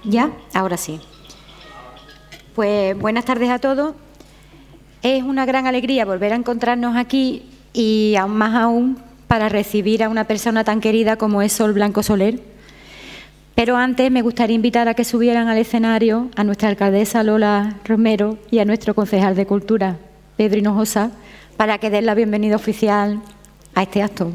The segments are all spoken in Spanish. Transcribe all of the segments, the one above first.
¿Ya? Ahora sí. Pues buenas tardes a todos. Es una gran alegría volver a encontrarnos aquí y aún más aún para recibir a una persona tan querida como es Sol Blanco Soler. Pero antes me gustaría invitar a que subieran al escenario a nuestra alcaldesa Lola Romero y a nuestro concejal de Cultura, Pedro Hinojosa, para que den la bienvenida oficial a este acto.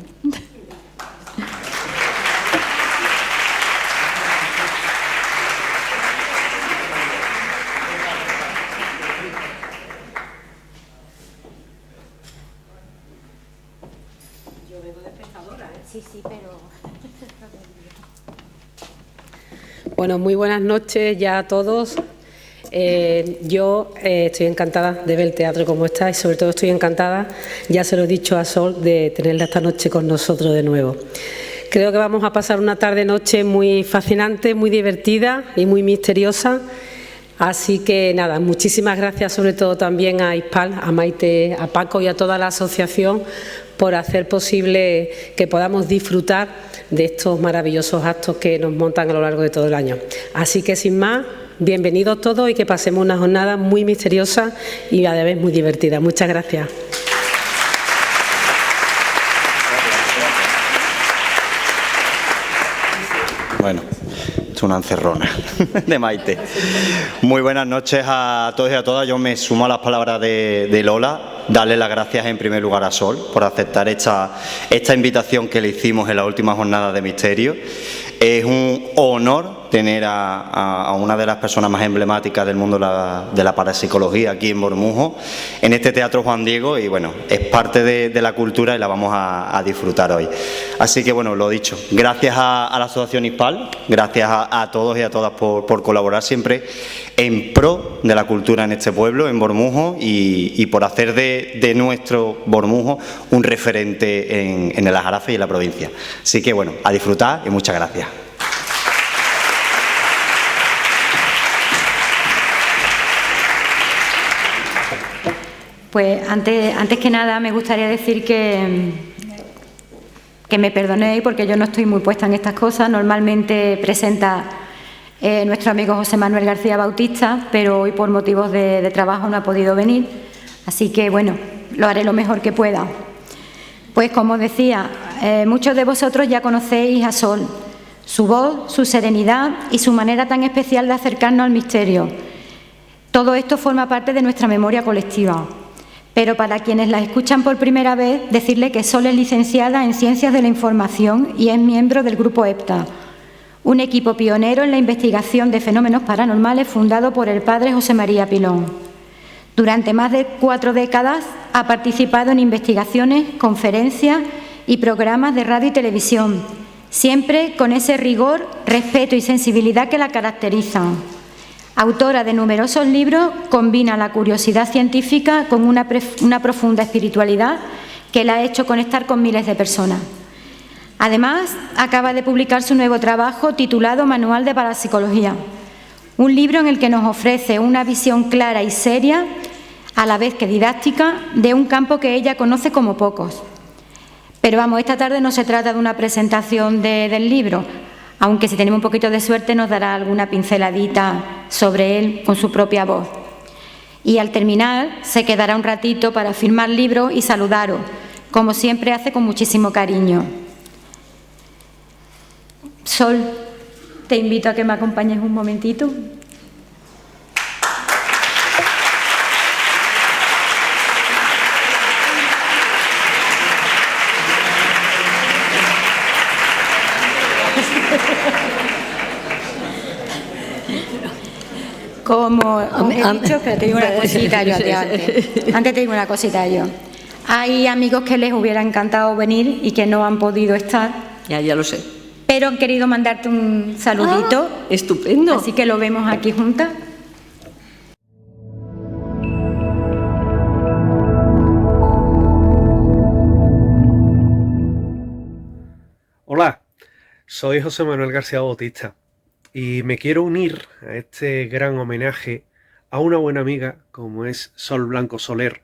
Sí, pero... Bueno, muy buenas noches ya a todos. Yo estoy encantada de ver el teatro como está y sobre todo estoy encantada, ya se lo he dicho a Sol, de tenerla esta noche con nosotros de nuevo. Creo que vamos a pasar una tarde-noche muy fascinante, muy divertida y muy misteriosa. Así que nada, muchísimas gracias sobre todo también a ISPAL, a Maite, a Paco y a toda la asociación por hacer posible que podamos disfrutar de estos maravillosos actos que nos montan a lo largo de todo el año. Así que sin más, bienvenidos todos y que pasemos una jornada muy misteriosa y a la vez muy divertida. Muchas gracias. Bueno, es una encerrona de Maite. Muy buenas noches a todos y a todas. Yo me sumo a las palabras de Lola. Darle las gracias en primer lugar a Sol por aceptar esta invitación que le hicimos en la última jornada de Misterio. Es un honor tener a una de las personas más emblemáticas del mundo de la parapsicología aquí en Bormujos, en este Teatro Juan Diego, y bueno, es parte de la cultura y la vamos a disfrutar hoy. Así que bueno, lo dicho, gracias a la Asociación ISPAL, gracias a todos y a todas por colaborar siempre en pro de la cultura en este pueblo, en Bormujos, y por hacer de nuestro Bormujos un referente en el Aljarafe y en la provincia. Así que bueno, a disfrutar y muchas gracias. Pues antes que nada me gustaría decir que me perdonéis porque yo no estoy muy puesta en estas cosas. Normalmente presenta nuestro amigo José Manuel García Bautista, pero hoy por motivos de trabajo no ha podido venir. Así que bueno, lo haré lo mejor que pueda. Pues como decía, muchos de vosotros ya conocéis a Sol, su voz, su serenidad y su manera tan especial de acercarnos al misterio. Todo esto forma parte de nuestra memoria colectiva. Pero para quienes la escuchan por primera vez, decirle que Sol es licenciada en Ciencias de la Información y es miembro del Grupo EPTA, un equipo pionero en la investigación de fenómenos paranormales fundado por el padre José María Pilón. Durante más de 4 décadas ha participado en investigaciones, conferencias y programas de radio y televisión, siempre con ese rigor, respeto y sensibilidad que la caracterizan. Autora de numerosos libros, combina la curiosidad científica con una profunda espiritualidad que la ha hecho conectar con miles de personas. Además, acaba de publicar su nuevo trabajo titulado Manual de Parapsicología, un libro en el que nos ofrece una visión clara y seria, a la vez que didáctica, de un campo que ella conoce como pocos. Pero vamos, esta tarde no se trata de una presentación del libro, aunque si tenemos un poquito de suerte nos dará alguna pinceladita sobre él con su propia voz. Y al terminar se quedará un ratito para firmar libros y saludaros, como siempre hace con muchísimo cariño. Sol, te invito a que me acompañes un momentito. Como os he dicho, que te digo una cosita yo antes te digo una cosita yo. Hay amigos que les hubiera encantado venir y que no han podido estar. Ya lo sé. Pero han querido mandarte un saludito. Estupendo. Así que lo vemos aquí juntas. Hola, soy José Manuel García Bautista y me quiero unir a este gran homenaje a una buena amiga como es Sol Blanco Soler,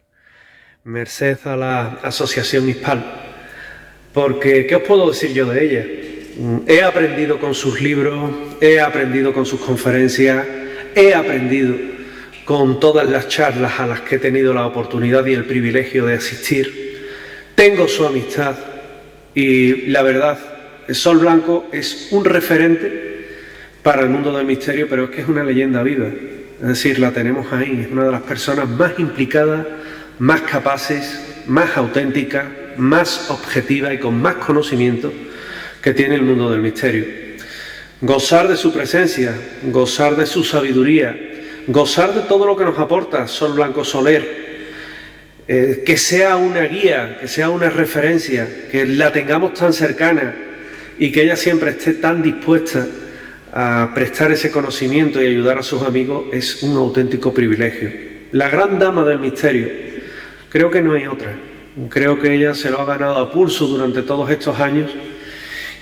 merced a la Asociación ISPAL. Porque, ¿qué os puedo decir yo de ella? He aprendido con sus libros, he aprendido con sus conferencias, he aprendido con todas las charlas a las que he tenido la oportunidad y el privilegio de asistir. Tengo su amistad y la verdad, Sol Blanco es un referente para el mundo del misterio, pero es que es una leyenda viva. Es decir, la tenemos ahí, es una de las personas más implicadas, más capaces, más auténticas, más objetiva y con más conocimiento que tiene el mundo del misterio. Gozar de su presencia, gozar de su sabiduría, gozar de todo lo que nos aporta Sol Blanco Soler, que sea una guía, que sea una referencia, que la tengamos tan cercana y que ella siempre esté tan dispuesta a prestar ese conocimiento y ayudar a sus amigos, es un auténtico privilegio. La gran dama del misterio, creo que no hay otra. Creo que ella se lo ha ganado a pulso durante todos estos años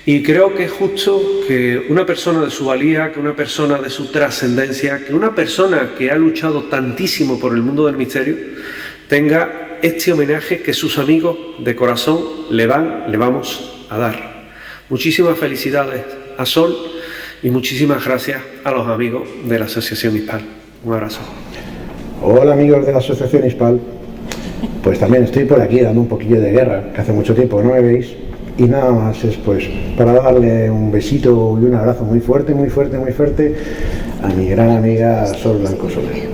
y creo que es justo que una persona de su valía, que una persona de su trascendencia, que una persona que ha luchado tantísimo por el mundo del misterio tenga este homenaje que sus amigos de corazón le vamos a dar. Muchísimas felicidades a Sol y muchísimas gracias a los amigos de la Asociación Hispal. Un abrazo. Hola amigos de la Asociación Hispal. Pues también estoy por aquí dando un poquillo de guerra, que hace mucho tiempo que no me veis, y nada más es pues para darle un besito y un abrazo muy fuerte a mi gran amiga Sol Blanco Soler.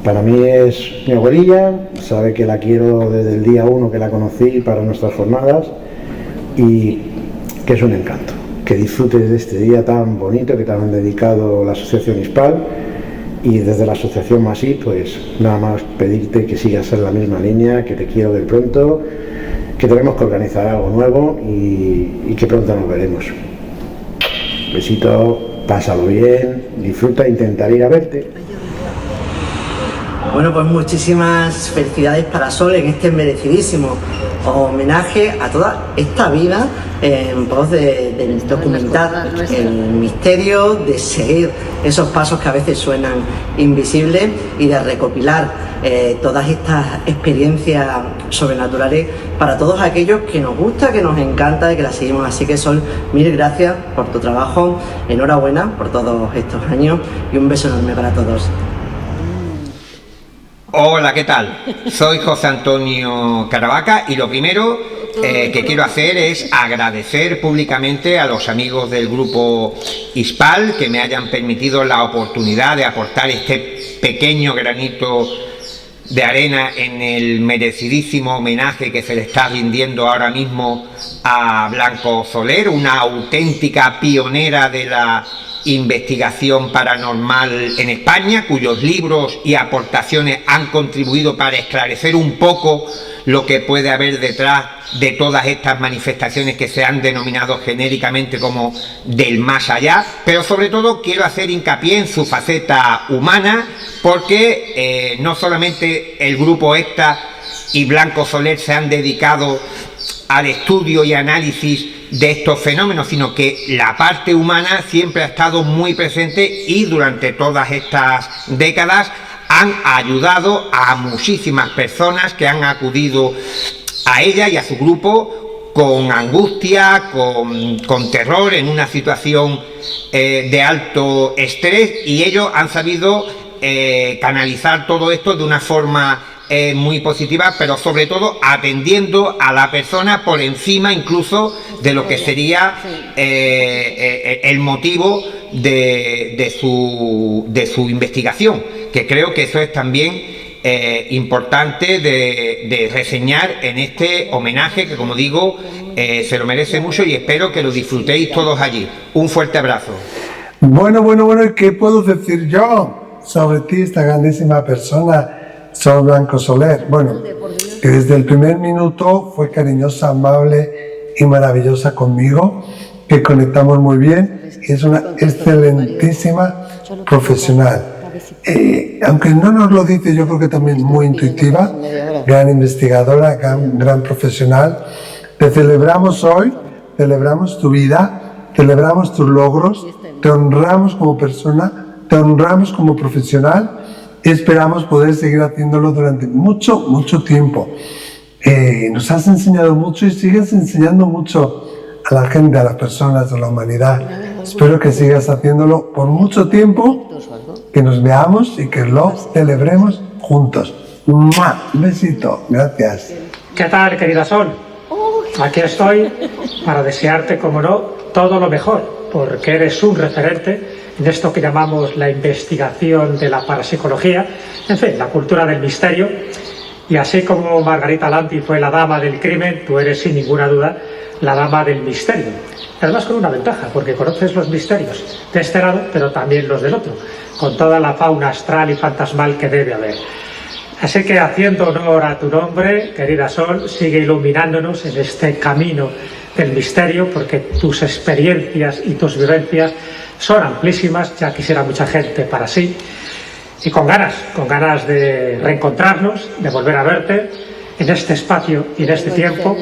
Para mí es mi abuelilla, sabe que la quiero desde el día 1 que la conocí para nuestras jornadas y que es un encanto. Que disfrutes de este día tan bonito que te han dedicado la Asociación Hispal. Y desde la Asociación Masí, pues nada más pedirte que sigas en la misma línea, que te quiero ver pronto, que tenemos que organizar algo nuevo y que pronto nos veremos. Besito, pásalo bien, disfruta, intentaré ir a verte. Bueno, pues muchísimas felicidades para Sol en este merecidísimo homenaje a toda esta vida en pos de documentar el misterio, de seguir esos pasos que a veces suenan invisibles y de recopilar todas estas experiencias sobrenaturales para todos aquellos que nos gusta, que nos encanta y que la seguimos. Así que Sol, mil gracias por tu trabajo, enhorabuena por todos estos años y un beso enorme para todos. Hola, ¿qué tal? Soy José Antonio Caravaca y lo primero que quiero hacer es agradecer públicamente a los amigos del grupo Hispal que me hayan permitido la oportunidad de aportar este pequeño granito de arena en el merecidísimo homenaje que se le está rindiendo ahora mismo a Blanco Soler, una auténtica pionera de la investigación paranormal en España, cuyos libros y aportaciones han contribuido para esclarecer un poco lo que puede haber detrás de todas estas manifestaciones que se han denominado genéricamente como del más allá, pero sobre todo quiero hacer hincapié en su faceta humana, porque no solamente el grupo ECTA y Blanco Soler se han dedicado al estudio y análisis de estos fenómenos, sino que la parte humana siempre ha estado muy presente y durante todas estas décadas han ayudado a muchísimas personas que han acudido a ella y a su grupo con angustia, con terror, en una situación de alto estrés, y ellos han sabido canalizar todo esto de una forma muy positiva, pero sobre todo atendiendo a la persona por encima incluso de lo que sería el motivo de su investigación, que creo que eso es también importante de reseñar en este homenaje que, como digo, se lo merece mucho y espero que lo disfrutéis todos allí. Un fuerte abrazo. Bueno, ¿qué puedo decir yo sobre ti, esta grandísima persona, Sol Blanco Soler? Bueno, que desde el primer minuto fue cariñosa, amable y maravillosa conmigo, que conectamos muy bien, y es una excelentísima profesional. Aunque no nos lo dice, yo creo que también muy intuitiva, gran investigadora, gran profesional. Te celebramos hoy, celebramos tu vida, celebramos tus logros, te honramos como persona, te honramos como profesional. Esperamos poder seguir haciéndolo durante mucho tiempo. Nos has enseñado mucho y sigues enseñando mucho a la gente, a las personas, a la humanidad. Espero que sigas haciéndolo por mucho tiempo, que nos veamos y que lo celebremos juntos. ¡Mua! Un besito, gracias. ¿Qué tal, querida Sol? Aquí estoy para desearte, como no, todo lo mejor, porque eres un referente en esto que llamamos la investigación de la parapsicología, en fin, la cultura del misterio. Y así como Margarita Lanti fue la dama del crimen, tú eres sin ninguna duda la dama del misterio. Además con una ventaja, porque conoces los misterios de este lado, pero también los del otro, con toda la fauna astral y fantasmal que debe haber. Así que, haciendo honor a tu nombre, querida Sol, sigue iluminándonos en este camino del misterio, porque tus experiencias y tus vivencias son amplísimas, ya quisiera mucha gente para sí, y con ganas de reencontrarnos, de volver a verte en este espacio y en este tiempo,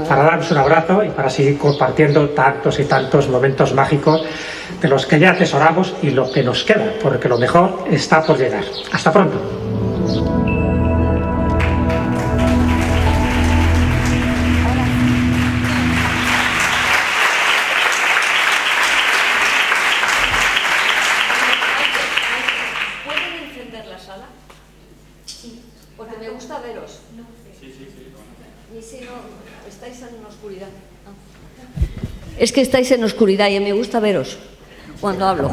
para darnos un abrazo y para seguir compartiendo tantos y tantos momentos mágicos de los que ya atesoramos y lo que nos queda, porque lo mejor está por llegar. Hasta pronto. Es que estáis en oscuridad y me gusta veros cuando hablo.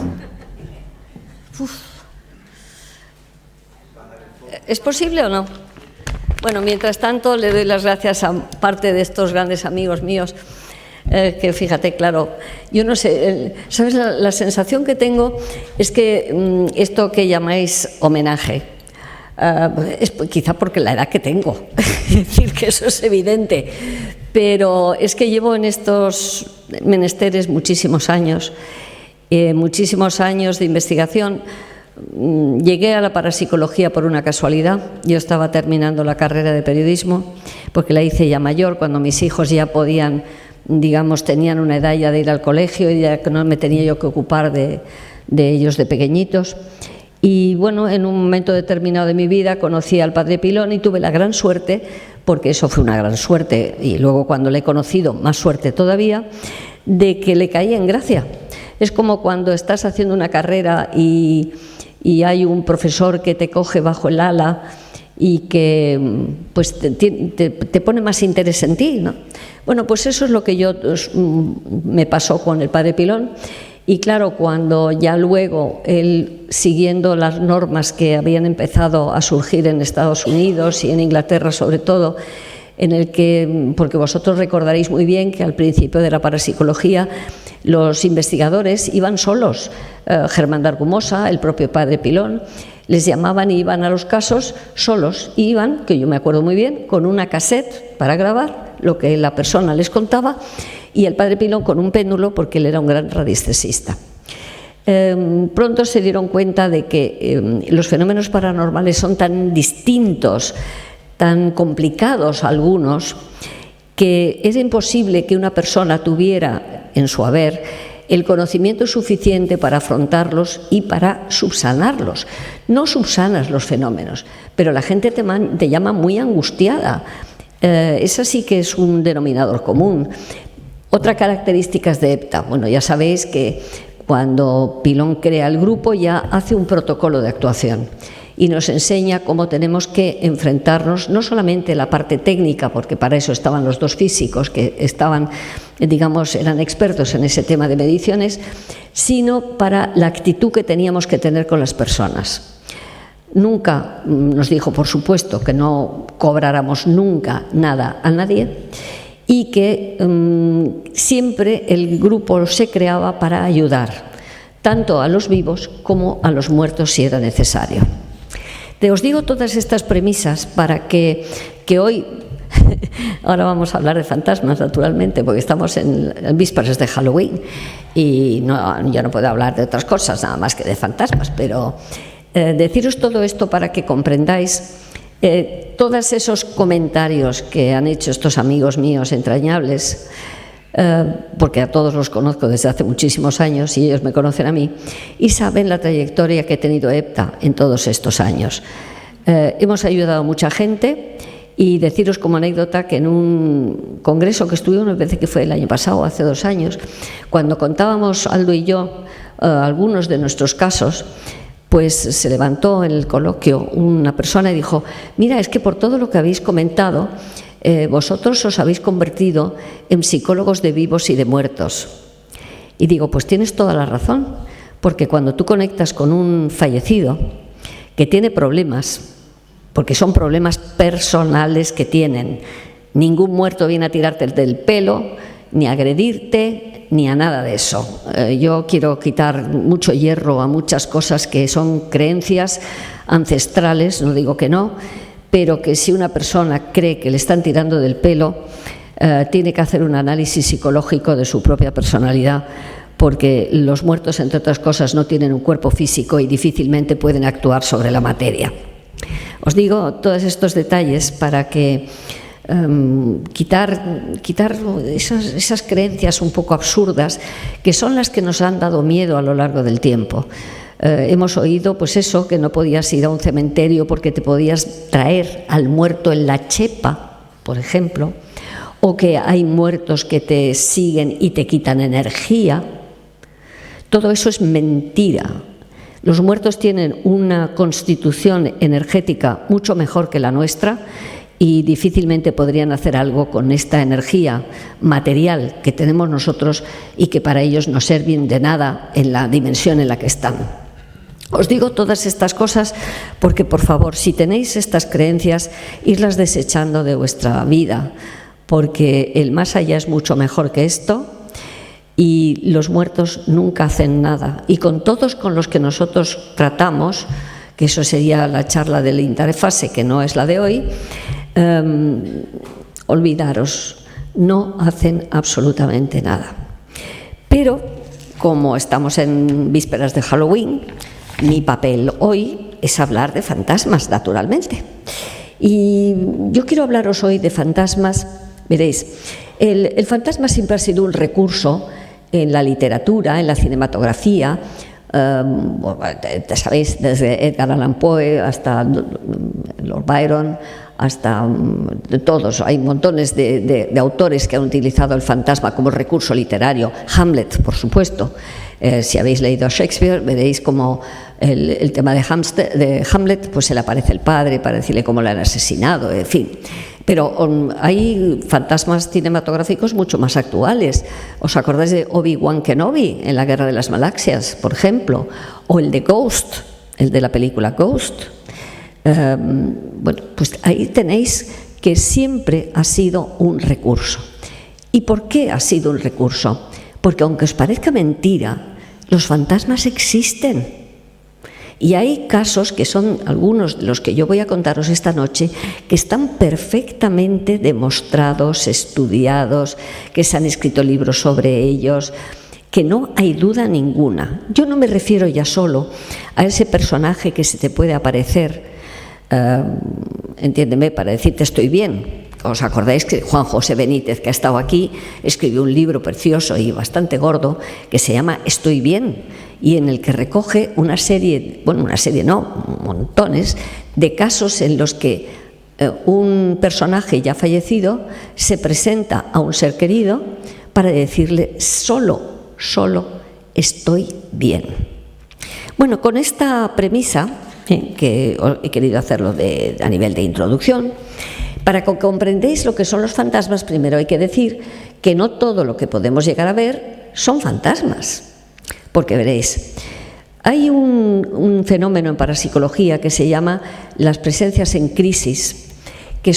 Uf. ¿Es posible o no? Bueno, mientras tanto le doy las gracias a parte de estos grandes amigos míos, que fíjate, claro, yo no sé, ¿sabes? La sensación que tengo es que esto que llamáis homenaje, es quizá porque la edad que tengo, es decir, que eso es evidente, pero es que llevo en estos menesteres muchísimos años de investigación. Llegué a la parapsicología por una casualidad. Yo estaba terminando la carrera de periodismo, porque la hice ya mayor, cuando mis hijos ya podían, digamos, tenían una edad ya de ir al colegio y ya que no me tenía yo que ocupar de ellos de pequeñitos. Y bueno, en un momento determinado de mi vida conocí al padre Pilón y tuve la gran suerte, porque eso fue una gran suerte, y luego cuando le he conocido, más suerte todavía, de que le caí en gracia. Es como cuando estás haciendo una carrera y hay un profesor que te coge bajo el ala y que pues te pone más interés en ti, ¿no? Bueno, pues eso es lo que me pasó con el padre Pilón. Y claro, cuando ya luego él, siguiendo las normas que habían empezado a surgir en Estados Unidos y en Inglaterra sobre todo, en el que, porque vosotros recordaréis muy bien que al principio de la parapsicología los investigadores iban solos, Germán de Argumosa, el propio padre Pilón, les llamaban y iban a los casos solos, y iban, que yo me acuerdo muy bien, con una cassette para grabar lo que la persona les contaba, y el padre Pilón con un péndulo, porque él era un gran radiestesista. Pronto se dieron cuenta de que los fenómenos paranormales son tan distintos, tan complicados algunos, que es imposible que una persona tuviera en su haber el conocimiento suficiente para afrontarlos y para subsanarlos. No subsanas los fenómenos, pero la gente te llama muy angustiada. Esa sí que es un denominador común. Otra característica es de EPTA. Bueno, ya sabéis que cuando Pilón crea el grupo ya hace un protocolo de actuación y nos enseña cómo tenemos que enfrentarnos, no solamente la parte técnica, porque para eso estaban los dos físicos que estaban, digamos, eran expertos en ese tema de mediciones, sino para la actitud que teníamos que tener con las personas. Nunca nos dijo, por supuesto, que no cobráramos nunca nada a nadie, y que siempre el grupo se creaba para ayudar, tanto a los vivos como a los muertos si era necesario. Os digo todas estas premisas para que hoy, ahora vamos a hablar de fantasmas naturalmente, porque estamos en vísperas de Halloween y yo no puedo hablar de otras cosas nada más que de fantasmas, pero deciros todo esto para que comprendáis todos esos comentarios que han hecho estos amigos míos entrañables, porque a todos los conozco desde hace muchísimos años y ellos me conocen a mí y saben la trayectoria que he tenido EPTA en todos estos años. Hemos ayudado a mucha gente Y deciros como anécdota que en un congreso que estuvimos, me parece que fue el año pasado, hace 2 años, cuando contábamos Aldo y yo algunos de nuestros casos, pues se levantó en el coloquio una persona y dijo: mira, es que por todo lo que habéis comentado, vosotros os habéis convertido en psicólogos de vivos y de muertos. Y digo, pues tienes toda la razón, porque cuando tú conectas con un fallecido que tiene problemas, porque son problemas personales que tienen, ningún muerto viene a tirarte del pelo, ni a agredirte, ni a nada de eso. Yo quiero quitar mucho hierro a muchas cosas que son creencias ancestrales, no digo que no, pero que si una persona cree que le están tirando del pelo, tiene que hacer un análisis psicológico de su propia personalidad, porque los muertos, entre otras cosas, no tienen un cuerpo físico y difícilmente pueden actuar sobre la materia. Os digo todos estos detalles para que quitar esas creencias un poco absurdas que son las que nos han dado miedo a lo largo del tiempo. Hemos oído, pues eso, que no podías ir a un cementerio porque te podías traer al muerto en la chepa, por ejemplo, o que hay muertos que te siguen y te quitan energía. Todo eso es mentira. Los muertos tienen una constitución energética mucho mejor que la nuestra y difícilmente podrían hacer algo con esta energía material que tenemos nosotros y que para ellos no sirven de nada en la dimensión en la que están. Os digo todas estas cosas porque, por favor, si tenéis estas creencias, irlas desechando de vuestra vida, porque el más allá es mucho mejor que esto. Y los muertos nunca hacen nada. Y con todos con los que nosotros tratamos, que eso sería la charla de la interfase, que no es la de hoy, olvidaros, no hacen absolutamente nada. Pero, como estamos en vísperas de Halloween, mi papel hoy es hablar de fantasmas, naturalmente. Y yo quiero hablaros hoy de fantasmas. Veréis, el fantasma siempre ha sido un recurso en la literatura, en la cinematografía, sabéis, desde Edgar Allan Poe hasta Lord Byron, hasta todos. Hay montones de autores que han utilizado el fantasma como recurso literario. Hamlet, por supuesto. Si habéis leído a Shakespeare, veréis como el tema de Hamlet, pues se le aparece el padre para decirle cómo le han asesinado, en fin. Pero hay fantasmas cinematográficos mucho más actuales. ¿Os acordáis de Obi-Wan Kenobi en la Guerra de las Galaxias, por ejemplo? O el de Ghost, el de la película Ghost. Bueno, pues ahí tenéis que siempre ha sido un recurso. ¿Y por qué ha sido un recurso? Porque aunque os parezca mentira, los fantasmas existen. Y hay casos, que son algunos de los que yo voy a contaros esta noche, que están perfectamente demostrados, estudiados, que se han escrito libros sobre ellos, que no hay duda ninguna. Yo no me refiero ya solo a ese personaje que se te puede aparecer, entiéndeme, para decirte estoy bien. ¿Os acordáis que Juan José Benítez, que ha estado aquí, escribió un libro precioso y bastante gordo que se llama Estoy bien, y en el que recoge una serie, montones de casos en los que un personaje ya fallecido se presenta a un ser querido para decirle solo estoy bien. Bueno, con esta premisa, que he querido hacerlo a nivel de introducción, para que comprendáis lo que son los fantasmas, primero hay que decir que no todo lo que podemos llegar a ver son fantasmas. Porque veréis, hay un fenómeno en parapsicología que se llama las presencias en crisis, que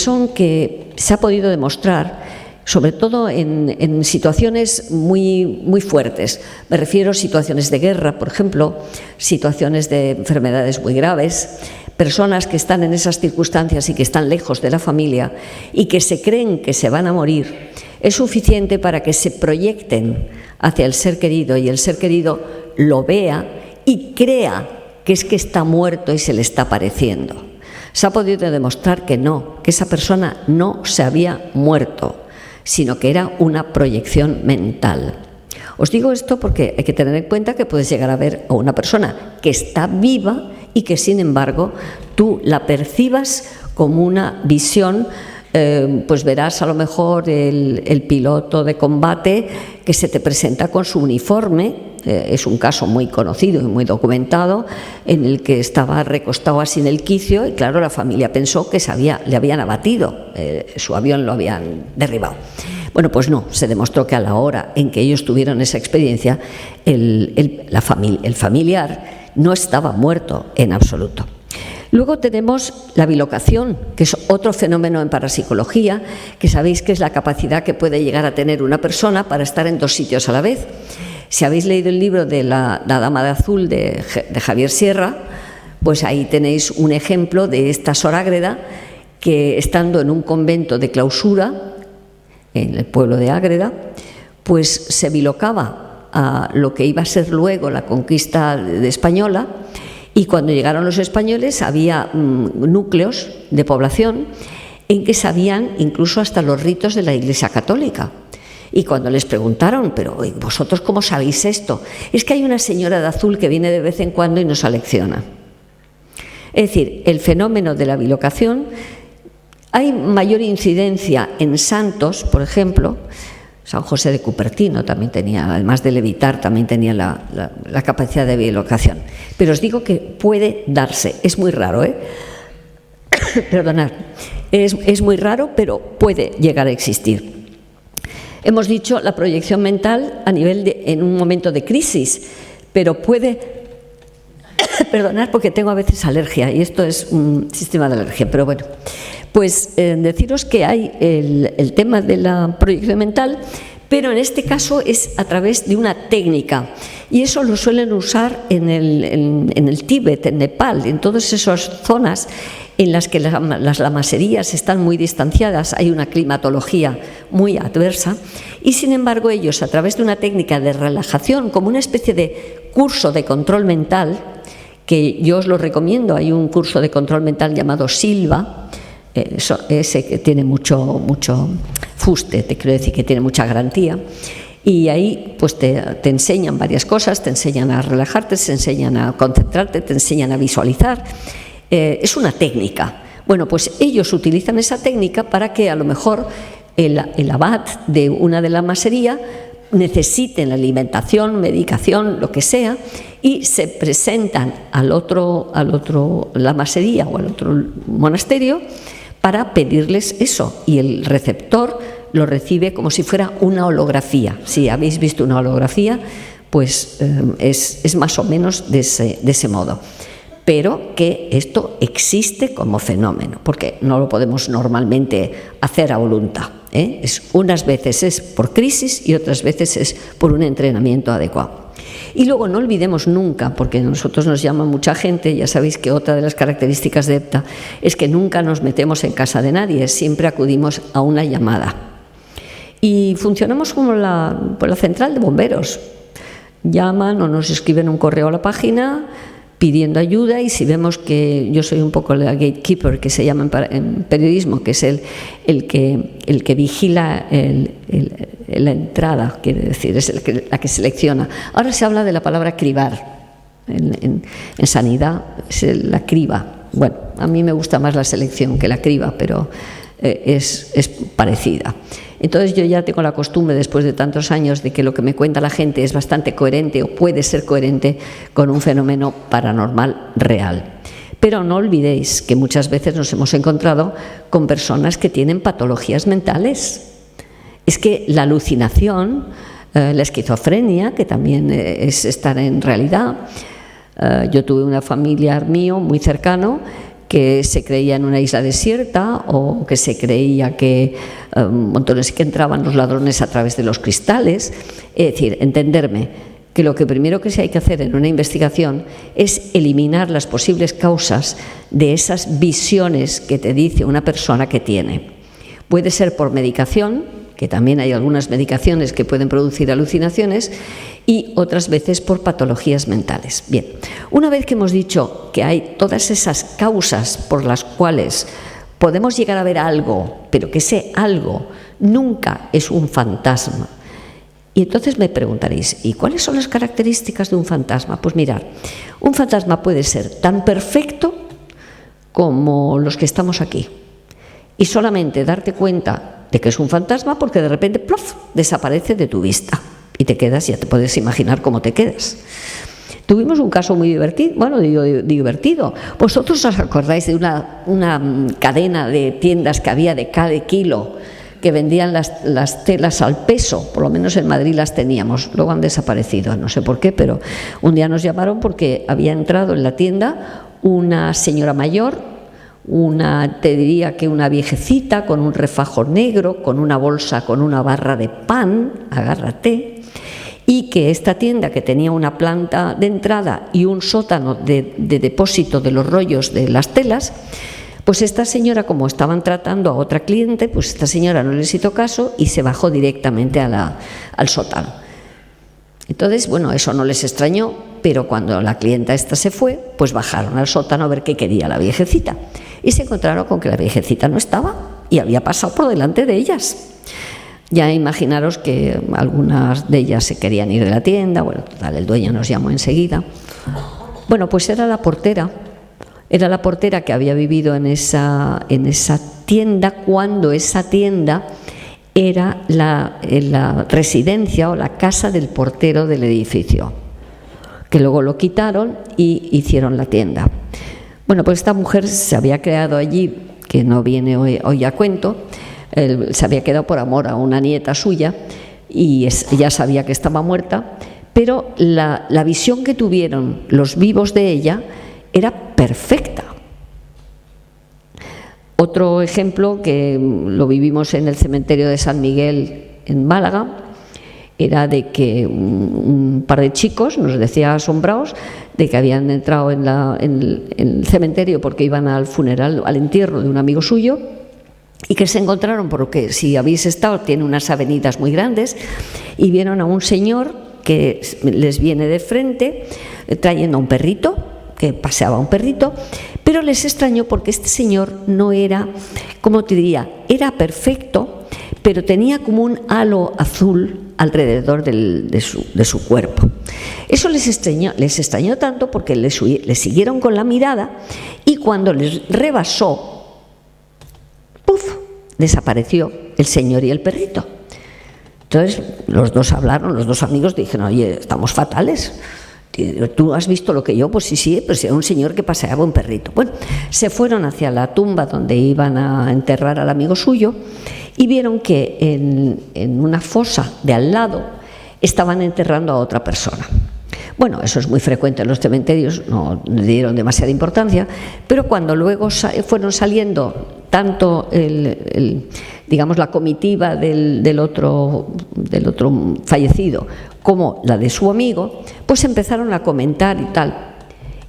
se ha podido demostrar, sobre todo en situaciones muy fuertes. Me refiero a situaciones de guerra, por ejemplo, situaciones de enfermedades muy graves, personas que están en esas circunstancias y que están lejos de la familia y que se creen que se van a morir. Es suficiente para que se proyecten hacia el ser querido y el ser querido lo vea y crea que es que está muerto y se le está apareciendo. Se ha podido demostrar que no, que esa persona no se había muerto, sino que era una proyección mental. Os digo esto porque hay que tener en cuenta que puedes llegar a ver a una persona que está viva y que, sin embargo, tú la percibas como una visión. Pues verás a lo mejor el piloto de combate que se te presenta con su uniforme. Es un caso muy conocido y muy documentado, en el que estaba recostado así en el quicio y claro, la familia pensó que le habían abatido, su avión lo habían derribado. Bueno, pues no, se demostró que a la hora en que ellos tuvieron esa experiencia, el familiar no estaba muerto en absoluto. Luego tenemos la bilocación, que es otro fenómeno en parapsicología, que sabéis que es la capacidad que puede llegar a tener una persona para estar en dos sitios a la vez. Si habéis leído el libro de la Dama de Azul de Javier Sierra, pues ahí tenéis un ejemplo de esta Sor Ágreda que, estando en un convento de clausura en el pueblo de Ágreda, pues se bilocaba a lo que iba a ser luego la conquista española. Y cuando llegaron los españoles había núcleos de población en que sabían incluso hasta los ritos de la Iglesia Católica. Y cuando les preguntaron, pero ¿vosotros cómo sabéis esto? Es que hay una señora de azul que viene de vez en cuando y nos alecciona. Es decir, el fenómeno de la bilocación, hay mayor incidencia en santos, por ejemplo. San José de Cupertino también tenía, además de levitar, también tenía la capacidad de bilocación. Pero os digo que puede darse, es muy raro, Perdonad, es muy raro, pero puede llegar a existir. Hemos dicho la proyección mental a nivel en un momento de crisis, pero puede... Perdonad porque tengo a veces alergia y esto es un sistema de alergia, pero bueno. Pues deciros que hay el tema de la proyección mental, pero en este caso es a través de una técnica y eso lo suelen usar en el Tíbet, en Nepal, en todas esas zonas en las que las lamaserías están muy distanciadas, hay una climatología muy adversa y sin embargo ellos a través de una técnica de relajación, como una especie de curso de control mental, que yo os lo recomiendo, hay un curso de control mental llamado Silva, ese que tiene mucho fuste, te quiero decir que tiene mucha garantía, y ahí pues te enseñan varias cosas, te enseñan a relajarte, te enseñan a concentrarte, te enseñan a visualizar, es una técnica. Bueno, pues ellos utilizan esa técnica para que a lo mejor el abad de una de la lamasería necesiten alimentación, medicación, lo que sea, y se presentan al otro lamasería o al otro monasterio para pedirles eso, y el receptor lo recibe como si fuera una holografía. Si habéis visto una holografía, pues es más o menos de ese modo. Pero que esto existe como fenómeno, porque no lo podemos normalmente hacer a voluntad. Unas veces es por crisis y otras veces es por un entrenamiento adecuado. Y luego no olvidemos nunca, porque a nosotros nos llama mucha gente, ya sabéis que otra de las características de EPTA es que nunca nos metemos en casa de nadie, siempre acudimos a una llamada. Y funcionamos como la central de bomberos. Llaman o nos escriben un correo a la página pidiendo ayuda, y si vemos que yo soy un poco la gatekeeper, que se llama en periodismo, que es el que vigila la entrada, quiere decir, es la que selecciona. Ahora se habla de la palabra cribar, en sanidad es la criba. Bueno, a mí me gusta más la selección que la criba, pero es parecida. Entonces yo ya tengo la costumbre, después de tantos años, de que lo que me cuenta la gente es bastante coherente o puede ser coherente con un fenómeno paranormal real. Pero no olvidéis que muchas veces nos hemos encontrado con personas que tienen patologías mentales. Es que la alucinación, la esquizofrenia, que también es estar en realidad. Yo tuve una familiar mío muy cercano que se creía en una isla desierta, o que se creía que montones que entraban los ladrones a través de los cristales. Es decir, entenderme que lo que primero que hay que hacer en una investigación es eliminar las posibles causas de esas visiones que te dice una persona que tiene. Puede ser por medicación, que también hay algunas medicaciones que pueden producir alucinaciones, y otras veces por patologías mentales. Bien, una vez que hemos dicho que hay todas esas causas por las cuales podemos llegar a ver algo, pero que ese algo nunca es un fantasma. Y entonces me preguntaréis, ¿y cuáles son las características de un fantasma? Pues mirad, un fantasma puede ser tan perfecto como los que estamos aquí. Y solamente darte cuenta de que es un fantasma porque de repente ¡plof!, desaparece de tu vista y te quedas, ya te puedes imaginar cómo te quedas. Tuvimos un caso muy divertido. ¿Vosotros os acordáis de una cadena de tiendas que había de cada kilo que vendían las telas al peso? Por lo menos en Madrid las teníamos, luego han desaparecido, no sé por qué, pero un día nos llamaron porque había entrado en la tienda una señora mayor, te diría que una viejecita con un refajo negro, con una bolsa, con una barra de pan, agárrate, y que esta tienda, que tenía una planta de entrada y un sótano de depósito de los rollos de las telas, pues esta señora, como estaban tratando a otra cliente, pues esta señora no les hizo caso y se bajó directamente al sótano. Entonces, bueno, eso no les extrañó, pero cuando la clienta esta se fue, pues bajaron al sótano a ver qué quería la viejecita. Y se encontraron con que la viejecita no estaba y había pasado por delante de ellas. Ya imaginaros que algunas de ellas se querían ir de la tienda. Bueno, total, el dueño nos llamó enseguida. Bueno, pues era la portera que había vivido en esa tienda cuando esa tienda era la residencia o la casa del portero del edificio, que luego lo quitaron y hicieron la tienda. Bueno, pues esta mujer se había quedado allí, que no viene hoy a cuento, se había quedado por amor a una nieta suya y ya sabía que estaba muerta, pero la visión que tuvieron los vivos de ella era perfecta. Otro ejemplo que lo vivimos en el cementerio de San Miguel en Málaga era de que un par de chicos nos decía asombrados de que habían entrado en el cementerio porque iban al funeral, al entierro de un amigo suyo, y que se encontraron, porque si habéis estado, tiene unas avenidas muy grandes, y vieron a un señor que les viene de frente trayendo a un perrito, que paseaba un perrito, pero les extrañó porque este señor no era, ¿cómo te diría?, era perfecto, pero tenía como un halo azul alrededor de su cuerpo. Eso les extrañó tanto porque le siguieron con la mirada y cuando les rebasó, ¡puf!, desapareció el señor y el perrito. Entonces los dos hablaron, los dos amigos dijeron: oye, estamos fatales. ¿Tú has visto lo que yo? Pues sí, pues era un señor que paseaba un perrito. Bueno, se fueron hacia la tumba donde iban a enterrar al amigo suyo y vieron que en una fosa de al lado estaban enterrando a otra persona. Bueno, eso es muy frecuente en los cementerios, no le dieron demasiada importancia, pero cuando luego fueron saliendo tanto digamos la comitiva del otro fallecido como la de su amigo, pues empezaron a comentar y tal.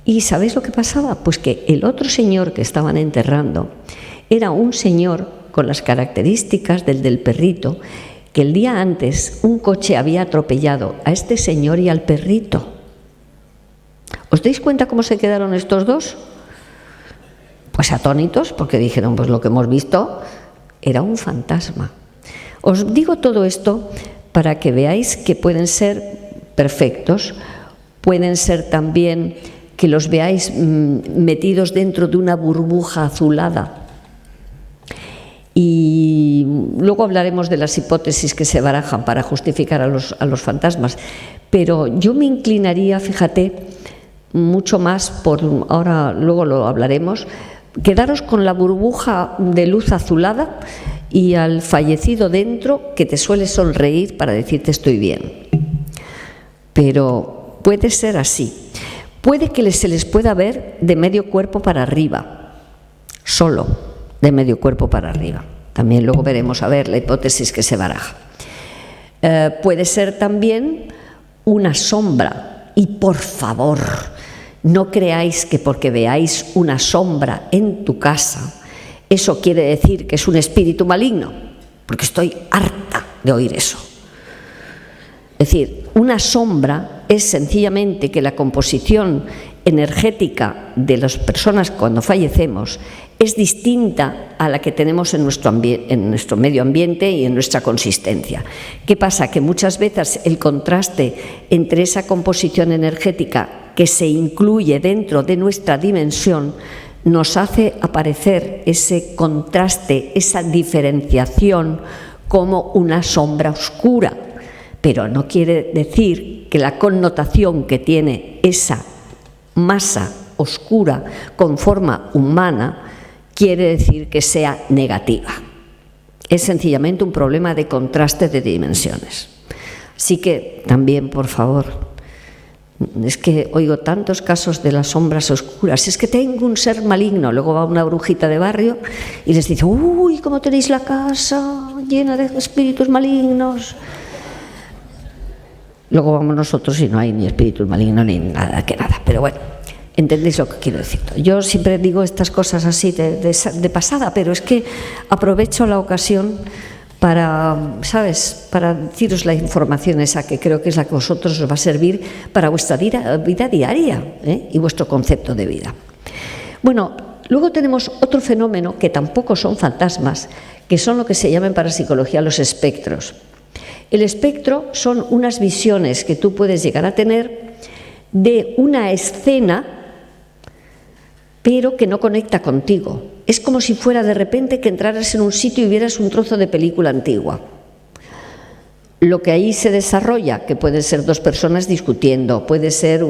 ¿Y sabéis lo que pasaba? Pues que el otro señor que estaban enterrando era un señor con las características del perrito, que el día antes un coche había atropellado a este señor y al perrito. ¿Os dais cuenta cómo se quedaron estos dos? Pues atónitos, porque dijeron, pues lo que hemos visto era un fantasma. Os digo todo esto para que veáis que pueden ser perfectos, pueden ser también que los veáis metidos dentro de una burbuja azulada. Y luego hablaremos de las hipótesis que se barajan para justificar a los fantasmas. Pero yo me inclinaría, fíjate, mucho más por, ahora luego lo hablaremos, quedaros con la burbuja de luz azulada y al fallecido dentro que te suele sonreír para decirte estoy bien. Pero puede ser así. Puede que se les pueda ver de medio cuerpo para arriba, solo de medio cuerpo para arriba. También luego veremos a ver la hipótesis que se baraja. Puede ser también una sombra. Y por favor, no creáis que porque veáis una sombra en tu casa, eso quiere decir que es un espíritu maligno, porque estoy harta de oír eso. Es decir, una sombra es sencillamente que la composición energética de las personas cuando fallecemos es distinta a la que tenemos en nuestro medio ambiente y en nuestra consistencia. ¿Qué pasa? Que muchas veces el contraste entre esa composición energética que se incluye dentro de nuestra dimensión nos hace aparecer ese contraste, esa diferenciación como una sombra oscura, pero no quiere decir que la connotación que tiene esa masa oscura con forma humana quiere decir que sea negativa. Es sencillamente un problema de contraste de dimensiones. Así que también, por favor, es que oigo tantos casos de las sombras oscuras, es que tengo un ser maligno, luego va una brujita de barrio y les dice, uy, ¿cómo tenéis la casa llena de espíritus malignos? Luego vamos nosotros y no hay ni espíritus malignos ni nada que nada, pero bueno, entendéis lo que quiero decir. Yo siempre digo estas cosas así de pasada, pero es que aprovecho la ocasión para, ¿sabes?, para deciros la información esa que creo que es la que a vosotros os va a servir para vuestra vida diaria y vuestro concepto de vida. Bueno, luego tenemos otro fenómeno que tampoco son fantasmas, que son lo que se llama en parapsicología los espectros. El espectro son unas visiones que tú puedes llegar a tener de una escena, pero que no conecta contigo. Es como si fuera de repente que entraras en un sitio y vieras un trozo de película antigua. Lo que ahí se desarrolla, que pueden ser dos personas discutiendo, puede ser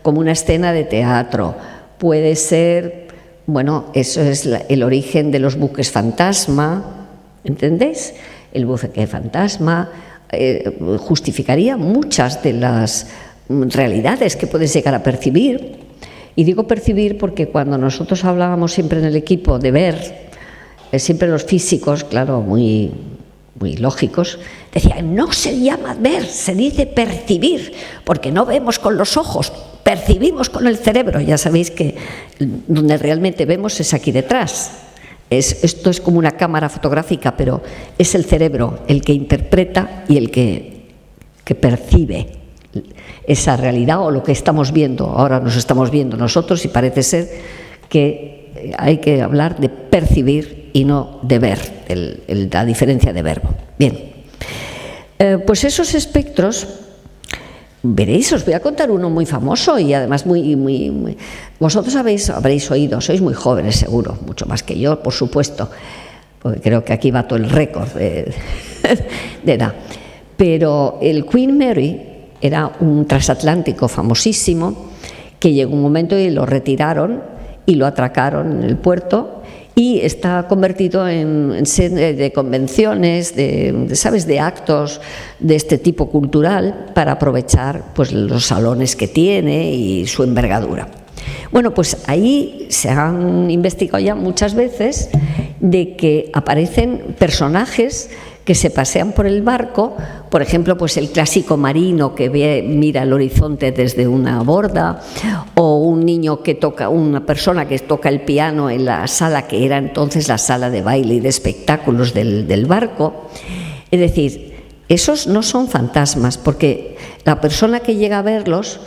como una escena de teatro, puede ser, bueno, eso es el origen de los buques fantasma, ¿entendéis? El buque fantasma justificaría muchas de las realidades que puedes llegar a percibir. Y digo percibir porque cuando nosotros hablábamos siempre en el equipo de ver, siempre los físicos, claro, muy lógicos, decían, no se llama ver, se dice percibir, porque no vemos con los ojos, percibimos con el cerebro. Ya sabéis que donde realmente vemos es aquí detrás. Esto es como una cámara fotográfica, pero es el cerebro el que interpreta y el que percibe esa realidad o lo que estamos viendo. Ahora nos estamos viendo nosotros y parece ser que hay que hablar de percibir y no de ver, la diferencia de verbo. Bien, pues esos espectros, veréis, os voy a contar uno muy famoso y además muy vosotros habréis oído, sois muy jóvenes seguro, mucho más que yo, por supuesto, porque creo que aquí va todo el récord de edad. Pero el Queen Mary era un transatlántico famosísimo que llegó un momento y lo retiraron y lo atracaron en el puerto y está convertido en sede de convenciones, ¿sabes?, de actos de este tipo cultural para aprovechar pues los salones que tiene y su envergadura. Bueno, pues ahí se han investigado ya muchas veces de que aparecen personajes que se pasean por el barco, por ejemplo, pues el clásico marino que mira el horizonte desde una borda, o un niño que toca, una persona que toca el piano en la sala que era entonces la sala de baile y de espectáculos del barco. Es decir, esos no son fantasmas, porque la persona que llega a verlos,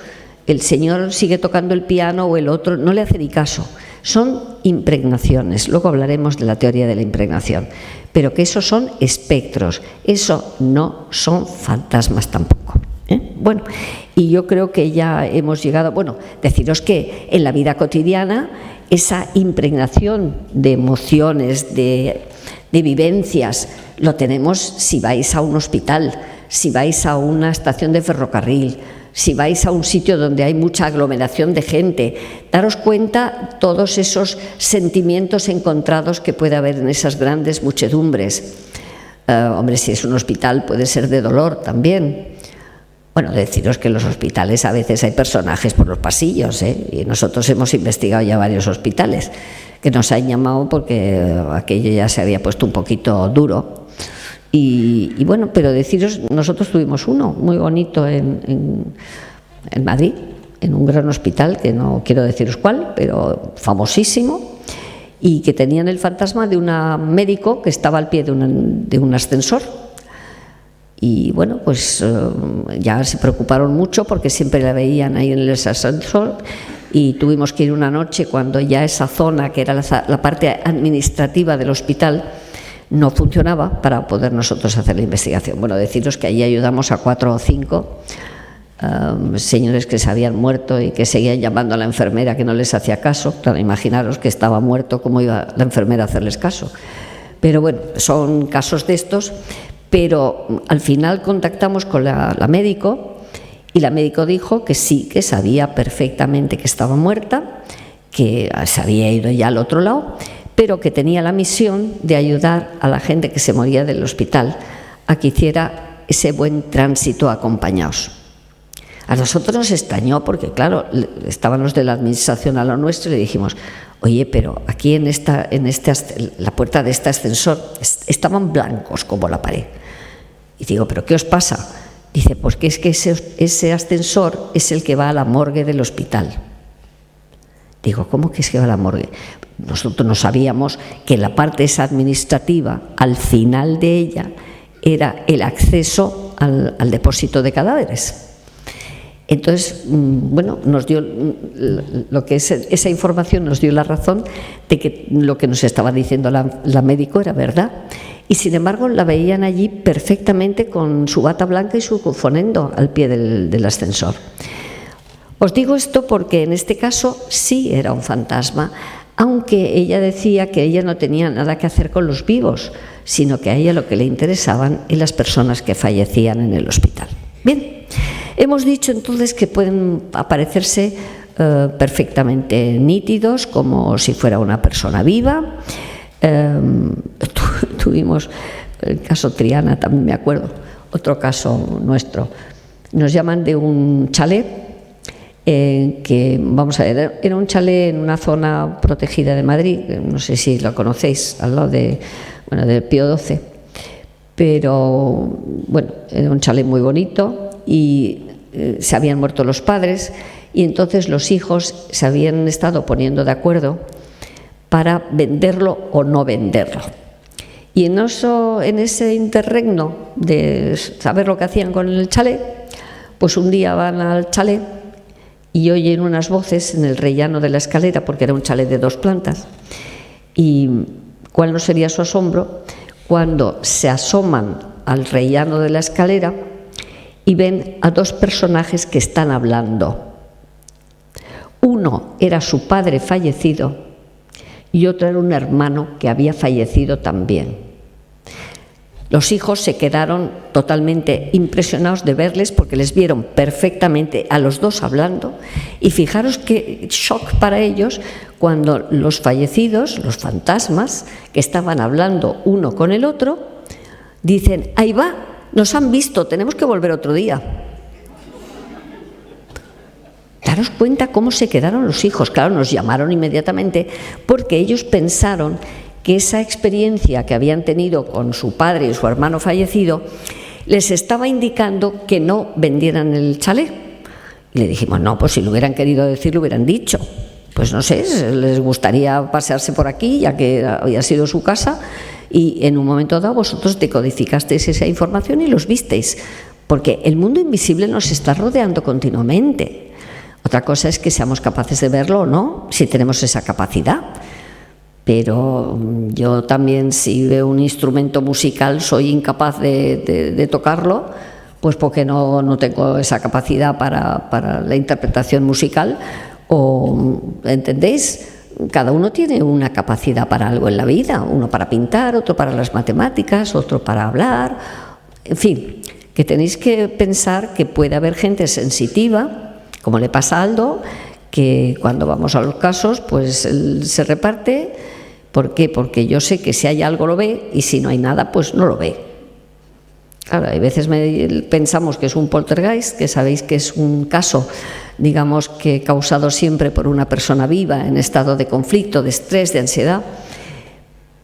el señor sigue tocando el piano o el otro no le hace ni caso. Son impregnaciones, luego hablaremos de la teoría de la impregnación, pero que esos son espectros, eso no son fantasmas tampoco. Bueno, y yo creo que ya hemos llegado, bueno, deciros que en la vida cotidiana esa impregnación de emociones, de vivencias, lo tenemos si vais a un hospital, si vais a una estación de ferrocarril, si vais a un sitio donde hay mucha aglomeración de gente. Daros cuenta todos esos sentimientos encontrados que puede haber en esas grandes muchedumbres. Hombre, si es un hospital puede ser de dolor también. Bueno, deciros que en los hospitales a veces hay personajes por los pasillos, y nosotros hemos investigado ya varios hospitales que nos han llamado porque aquello ya se había puesto un poquito duro. Y bueno, pero deciros, nosotros tuvimos uno muy bonito en Madrid, en un gran hospital, que no quiero deciros cuál, pero famosísimo, y que tenían el fantasma de un médico que estaba al pie de un ascensor. Y bueno, pues ya se preocuparon mucho porque siempre la veían ahí en el ascensor, y tuvimos que ir una noche cuando ya esa zona, que era la parte administrativa del hospital, no funcionaba para poder nosotros hacer la investigación. Bueno, deciros que allí ayudamos a 4 o 5 señores que se habían muerto y que seguían llamando a la enfermera que no les hacía caso. Claro, imaginaros que estaba muerto, ¿cómo iba la enfermera a hacerles caso? Pero bueno, son casos de estos, pero al final contactamos con la médico y la médico dijo que sí, que sabía perfectamente que estaba muerta, que se había ido ya al otro lado, pero que tenía la misión de ayudar a la gente que se moría del hospital a que hiciera ese buen tránsito acompañados. A nosotros nos extrañó porque, claro, estaban los de la administración a lo nuestro y le dijimos: oye, pero aquí la puerta de este ascensor estaban blancos como la pared. Y digo: ¿pero qué os pasa? Dice: pues que es que ese ascensor es el que va a la morgue del hospital. Digo: ¿cómo que es que va a la morgue? Nosotros no sabíamos que la parte esa administrativa, al final de ella, era el acceso al depósito de cadáveres. Entonces, bueno, nos dio lo que es esa información, nos dio la razón de que lo que nos estaba diciendo la médico era verdad. Y sin embargo la veían allí perfectamente con su bata blanca y su fonendo al pie del ascensor. Os digo esto porque en este caso sí era un fantasma, aunque ella decía que ella no tenía nada que hacer con los vivos, sino que a ella lo que le interesaban eran las personas que fallecían en el hospital. Bien, hemos dicho entonces que pueden aparecerse perfectamente nítidos, como si fuera una persona viva. Tuvimos el caso Triana, también me acuerdo, otro caso nuestro. Nos llaman de un chalet que, vamos a ver, era un chalet en una zona protegida de Madrid, no sé si lo conocéis, al lado del Pío XII, pero bueno, era un chalet muy bonito y se habían muerto los padres y entonces los hijos se habían estado poniendo de acuerdo para venderlo o no venderlo. Y en ese interregno de saber lo que hacían con el chalet, pues un día van al chalet y oyen unas voces en el rellano de la escalera, porque era un chalet de 2 plantas. Y cuál no sería su asombro cuando se asoman al rellano de la escalera y ven a 2 personajes que están hablando. Uno era su padre fallecido y otro era un hermano que había fallecido también. Los hijos se quedaron totalmente impresionados de verles porque les vieron perfectamente a los 2 hablando, y fijaros qué shock para ellos cuando los fallecidos, los fantasmas que estaban hablando uno con el otro, dicen: ahí va, nos han visto, tenemos que volver otro día. Daros cuenta cómo se quedaron los hijos. Claro, nos llamaron inmediatamente porque ellos pensaron que esa experiencia que habían tenido con su padre y su hermano fallecido les estaba indicando que no vendieran el chalet. Y le dijimos: no, pues si lo hubieran querido decir, lo hubieran dicho. Pues no sé, les gustaría pasearse por aquí, ya que había sido su casa, y en un momento dado vosotros decodificasteis esa información y los visteis, porque el mundo invisible nos está rodeando continuamente. Otra cosa es que seamos capaces de verlo o no, si tenemos esa capacidad. Pero yo también, si veo un instrumento musical, soy incapaz de tocarlo, pues porque no tengo esa capacidad para la interpretación musical. O, ¿entendéis? Cada uno tiene una capacidad para algo en la vida, uno para pintar, otro para las matemáticas, otro para hablar, en fin, que tenéis que pensar que puede haber gente sensitiva, como le pasa a Aldo, que cuando vamos a los casos, pues él se reparte. ¿Por qué? Porque yo sé que si hay algo lo ve y si no hay nada, pues no lo ve. Claro, hay veces pensamos que es un poltergeist, que sabéis que es un caso, digamos, que causado siempre por una persona viva en estado de conflicto, de estrés, de ansiedad.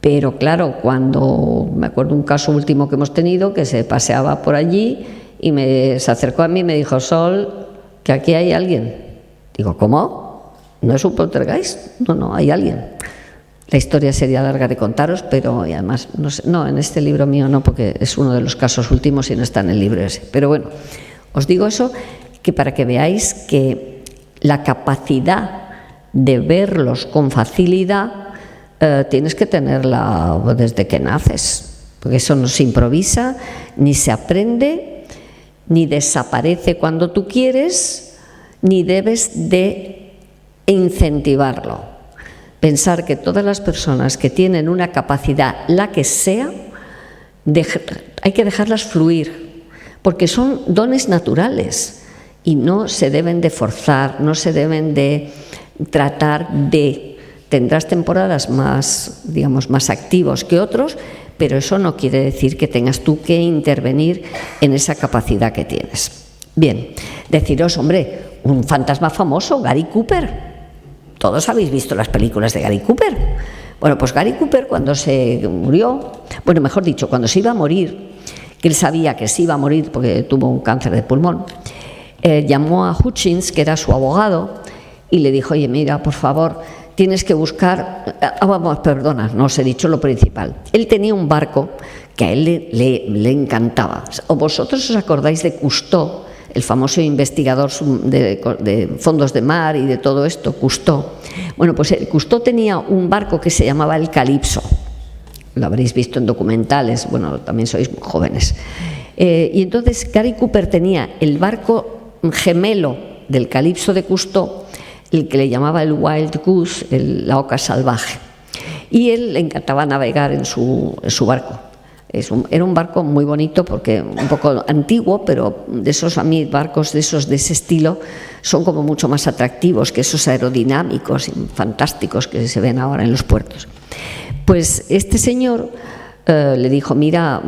Pero claro, cuando me acuerdo un caso último que hemos tenido, que se paseaba por allí y se acercó a mí y me dijo: Sol, que aquí hay alguien. Digo: ¿cómo? ¿No es un poltergeist? No, hay alguien. La historia sería larga de contaros, pero y además, no, en este libro mío no, porque es uno de los casos últimos y no está en el libro ese. Pero bueno, os digo eso que para que veáis que la capacidad de verlos con facilidad tienes que tenerla desde que naces, porque eso no se improvisa ni se aprende. ni desaparece cuando tú quieres, ni debes de incentivarlo. Pensar que todas las personas que tienen una capacidad, la que sea, hay que dejarlas fluir, porque son dones naturales y no se deben de forzar, no se deben de tratar de. Tendrás temporadas más, digamos, más activos que otros, pero eso no quiere decir que tengas tú que intervenir en esa capacidad que tienes. Bien, deciros, hombre, un fantasma famoso, Gary Cooper. Todos habéis visto las películas de Gary Cooper. Bueno, pues Gary Cooper, cuando se murió, bueno, mejor dicho, cuando se iba a morir, que él sabía que se iba a morir porque tuvo un cáncer de pulmón, llamó a Hutchins, que era su abogado, y le dijo: oye, mira, por favor, tienes que buscar... perdona, no os he dicho lo principal. Él tenía un barco que a él le encantaba. ¿O vosotros os acordáis de Cousteau, el famoso investigador de fondos de mar y de todo esto, Cousteau? Bueno, pues Cousteau tenía un barco que se llamaba el Calypso. Lo habréis visto en documentales, bueno, también sois jóvenes. Y entonces Gary Cooper tenía el barco gemelo del Calypso de Cousteau, el que le llamaba el Wild Goose, la oca salvaje. Y él le encantaba navegar en su barco. Era un barco muy bonito, porque un poco antiguo, pero de esos, a mí barcos de ese estilo son como mucho más atractivos que esos aerodinámicos y fantásticos que se ven ahora en los puertos. Pues este señor le dijo: mira,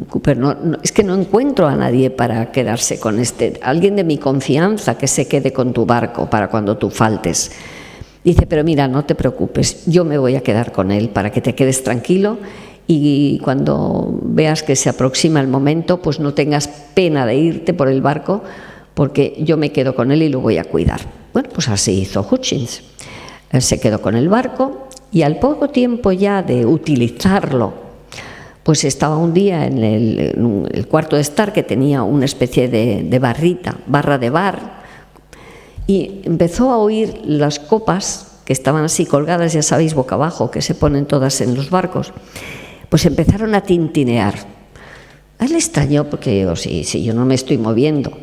Cooper, es que no encuentro a nadie para quedarse con alguien de mi confianza que se quede con tu barco para cuando tú faltes. Dice: pero mira, no te preocupes, yo me voy a quedar con él para que te quedes tranquilo, y cuando veas que se aproxima el momento, pues no tengas pena de irte por el barco, porque yo me quedo con él y lo voy a cuidar. Bueno, pues así hizo Hutchins. Se quedó con el barco, y al poco tiempo ya de utilizarlo, pues estaba un día en el cuarto de estar, que tenía una especie de barra de bar, y empezó a oír las copas que estaban así colgadas, ya sabéis, boca abajo, que se ponen todas en los barcos, pues empezaron a tintinear. A él le extrañó, porque digo, si yo no me estoy moviendo.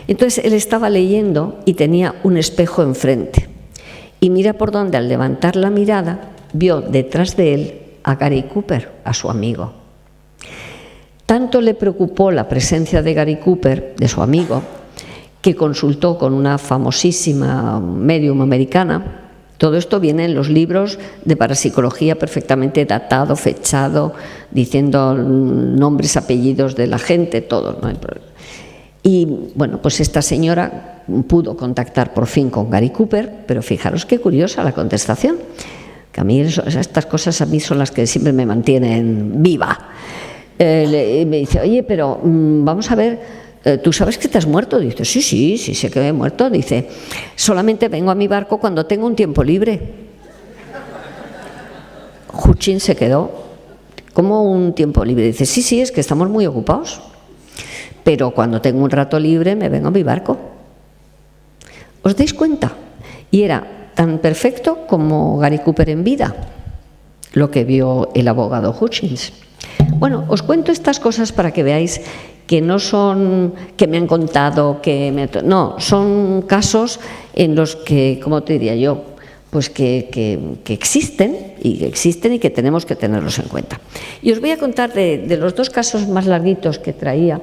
Entonces él estaba leyendo y tenía un espejo enfrente. Y mira por dónde, al levantar la mirada, vio detrás de él a Gary Cooper, a su amigo. Tanto le preocupó la presencia de Gary Cooper, de su amigo, que consultó con una famosísima médium americana. Todo esto viene en los libros de parapsicología, perfectamente datado, fechado, diciendo nombres, apellidos de la gente, todo, no hay problema. Y bueno, pues esta señora pudo contactar por fin con Gary Cooper, pero fijaros qué curiosa la contestación, que a mí estas cosas a mí son las que siempre me mantienen viva. Me dice: oye, pero vamos a ver, ¿tú sabes que te has muerto? Dice: sí, sé que me he muerto. Dice: solamente vengo a mi barco cuando tengo un tiempo libre. Hutchins se quedó: ¿cómo un tiempo libre? Dice: sí, es que estamos muy ocupados, pero cuando tengo un rato libre me vengo a mi barco. ¿Os dais cuenta? Y era tan perfecto como Gary Cooper en vida, lo que vio el abogado Hutchins. Bueno, os cuento estas cosas para que veáis que no son que me han contado, no, son casos en los que, ¿cómo te diría yo? Pues que existen y que tenemos que tenerlos en cuenta. Y os voy a contar de los dos casos más larguitos que traía.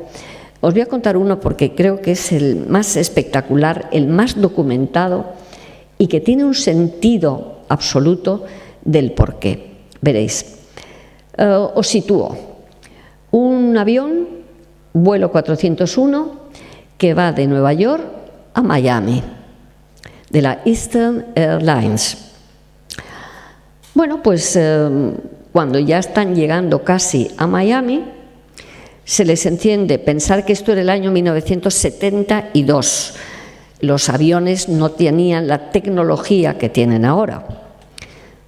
Os voy a contar uno porque creo que es el más espectacular, el más documentado y que tiene un sentido absoluto del porqué. Veréis. Os sitúo. Un avión, vuelo 401, que va de Nueva York a Miami, de la Eastern Airlines. Bueno, pues cuando ya están llegando casi a Miami, se les enciende, pensar que esto era el año 1972. Los aviones no tenían la tecnología que tienen ahora.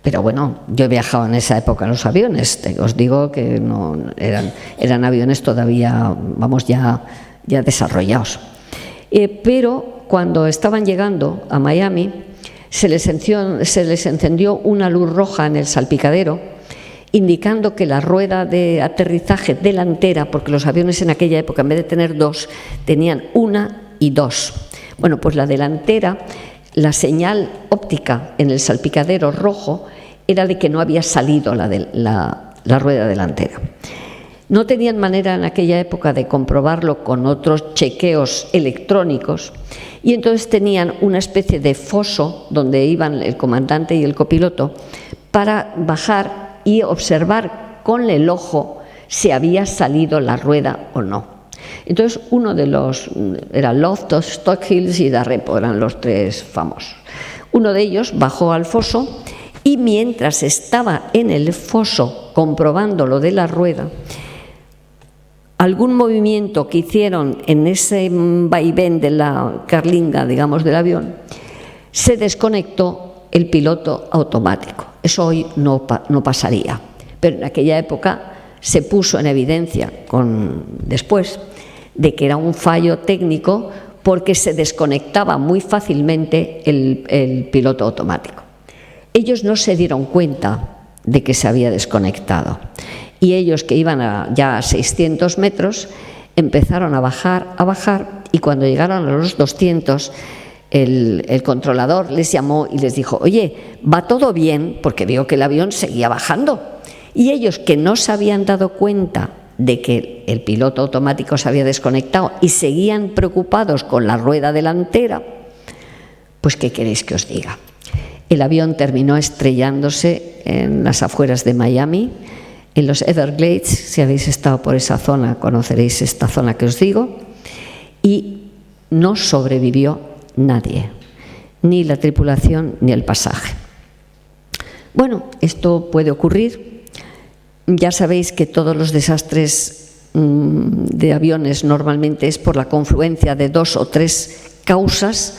Pero bueno, yo he viajado en esa época en los aviones, os digo que no eran aviones todavía, vamos, ya desarrollados. Pero cuando estaban llegando a Miami, se les encendió una luz roja en el salpicadero indicando que la rueda de aterrizaje delantera, porque los aviones en aquella época en vez de tener dos, tenían una y dos. Bueno, pues la delantera, la señal óptica en el salpicadero rojo era de que no había salido la rueda delantera. No tenían manera en aquella época de comprobarlo con otros chequeos electrónicos y entonces tenían una especie de foso donde iban el comandante y el copiloto para bajar y observar con el ojo si había salido la rueda o no. Entonces uno de los, era Loftus, Stockhills y D'Arrepo, eran los tres famosos. Uno de ellos bajó al foso y mientras estaba en el foso comprobando lo de la rueda, algún movimiento que hicieron en ese vaivén de la carlinga, digamos, del avión, se desconectó el piloto automático. Eso hoy no pasaría, pero en aquella época se puso en evidencia después de que era un fallo técnico porque se desconectaba muy fácilmente el piloto automático. Ellos no se dieron cuenta de que se había desconectado. Y ellos, que iban ya a 600 metros, empezaron a bajar, y cuando llegaron a los 200, el controlador les llamó y les dijo: oye, ¿va todo bien? Porque vio que el avión seguía bajando. Y ellos, que no se habían dado cuenta de que el piloto automático se había desconectado y seguían preocupados con la rueda delantera, pues ¿qué queréis que os diga? El avión terminó estrellándose en las afueras de Miami, en los Everglades. Si habéis estado por esa zona, conoceréis esta zona que os digo, y no sobrevivió nadie, ni la tripulación ni el pasaje. Bueno, esto puede ocurrir. Ya sabéis que todos los desastres de aviones normalmente es por la confluencia de 2 o 3 causas,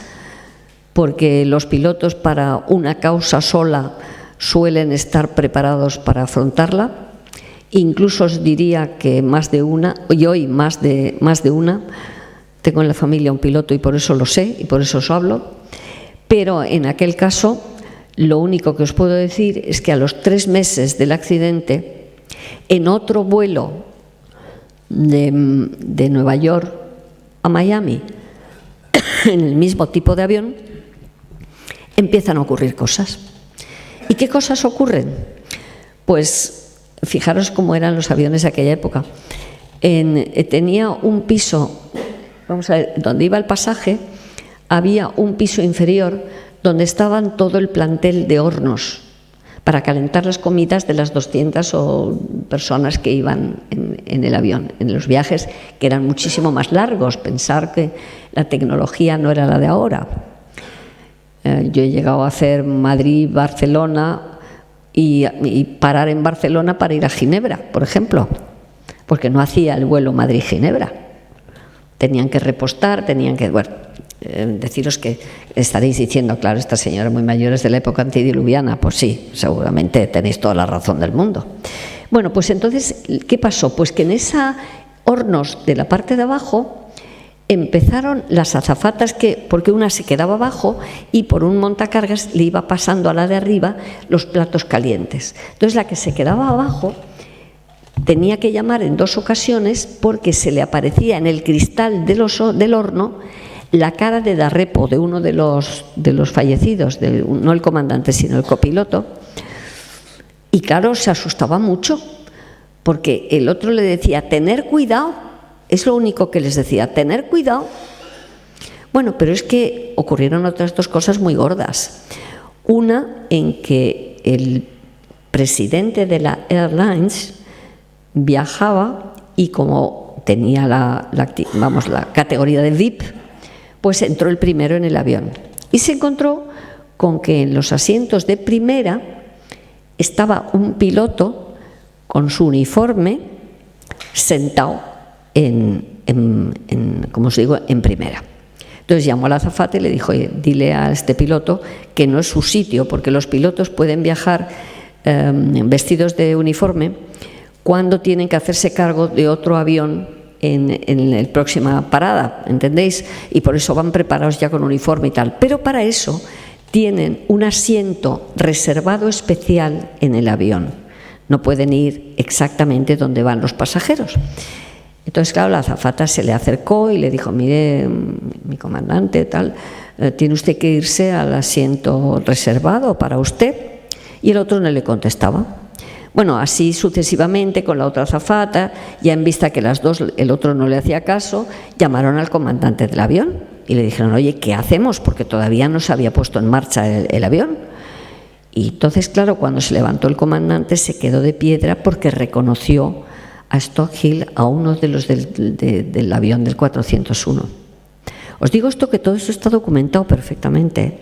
porque los pilotos para una causa sola suelen estar preparados para afrontarla. Incluso os diría que más de una, y hoy más de una. Tengo en la familia un piloto y por eso lo sé y por eso os hablo. Pero en aquel caso, lo único que os puedo decir es que a los 3 meses del accidente, en otro vuelo de Nueva York a Miami, en el mismo tipo de avión, empiezan a ocurrir cosas. ¿Y qué cosas ocurren? Pues fijaros cómo eran los aviones de aquella época. Tenía un piso, vamos a ver, donde iba el pasaje, había un piso inferior donde estaban todo el plantel de hornos para calentar las comidas de las 200 personas que iban en el avión, en los viajes que eran muchísimo más largos. Pensar que la tecnología no era la de ahora. Yo he llegado a hacer Madrid-Barcelona y parar en Barcelona para ir a Ginebra, por ejemplo, porque no hacía el vuelo Madrid-Ginebra. Tenían que repostar, deciros que estaréis diciendo, claro, esta señora muy mayor es de la época antediluviana. Pues sí, seguramente tenéis toda la razón del mundo. Bueno, pues entonces, ¿qué pasó? Pues que en esa hornos de la parte de abajo empezaron las azafatas, porque una se quedaba abajo y por un montacargas le iba pasando a la de arriba los platos calientes. Entonces la que se quedaba abajo tenía que llamar en 2 ocasiones porque se le aparecía en el cristal del horno la cara de D'Arrepo, de uno de los fallecidos, no el comandante sino el copiloto, y claro, se asustaba mucho porque el otro le decía: tener cuidado. Es lo único que les decía, tener cuidado. Bueno, pero es que ocurrieron otras 2 cosas muy gordas. Una, en que el presidente de la Airlines viajaba y como tenía la categoría de VIP, pues entró el primero en el avión. Y se encontró con que en los asientos de primera estaba un piloto con su uniforme sentado como os digo, en primera. Entonces llamó a la azafata y le dijo: oye, dile a este piloto que no es su sitio, porque los pilotos pueden viajar vestidos de uniforme cuando tienen que hacerse cargo de otro avión en la próxima parada, ¿entendéis? Y por eso van preparados ya con uniforme y tal. Pero para eso tienen un asiento reservado especial en el avión. no pueden ir exactamente donde van los pasajeros. Entonces, claro, la azafata se le acercó y le dijo: mire, mi comandante, tal, tiene usted que irse al asiento reservado para usted. Y el otro no le contestaba. Bueno, así sucesivamente con la otra azafata, ya en vista que las dos, el otro no le hacía caso, llamaron al comandante del avión y le dijeron: oye, ¿qué hacemos? Porque todavía no se había puesto en marcha el avión. Y entonces, claro, cuando se levantó el comandante se quedó de piedra porque reconoció a Stockhill, a uno de los del avión del 401. Os digo esto, que todo eso está documentado perfectamente.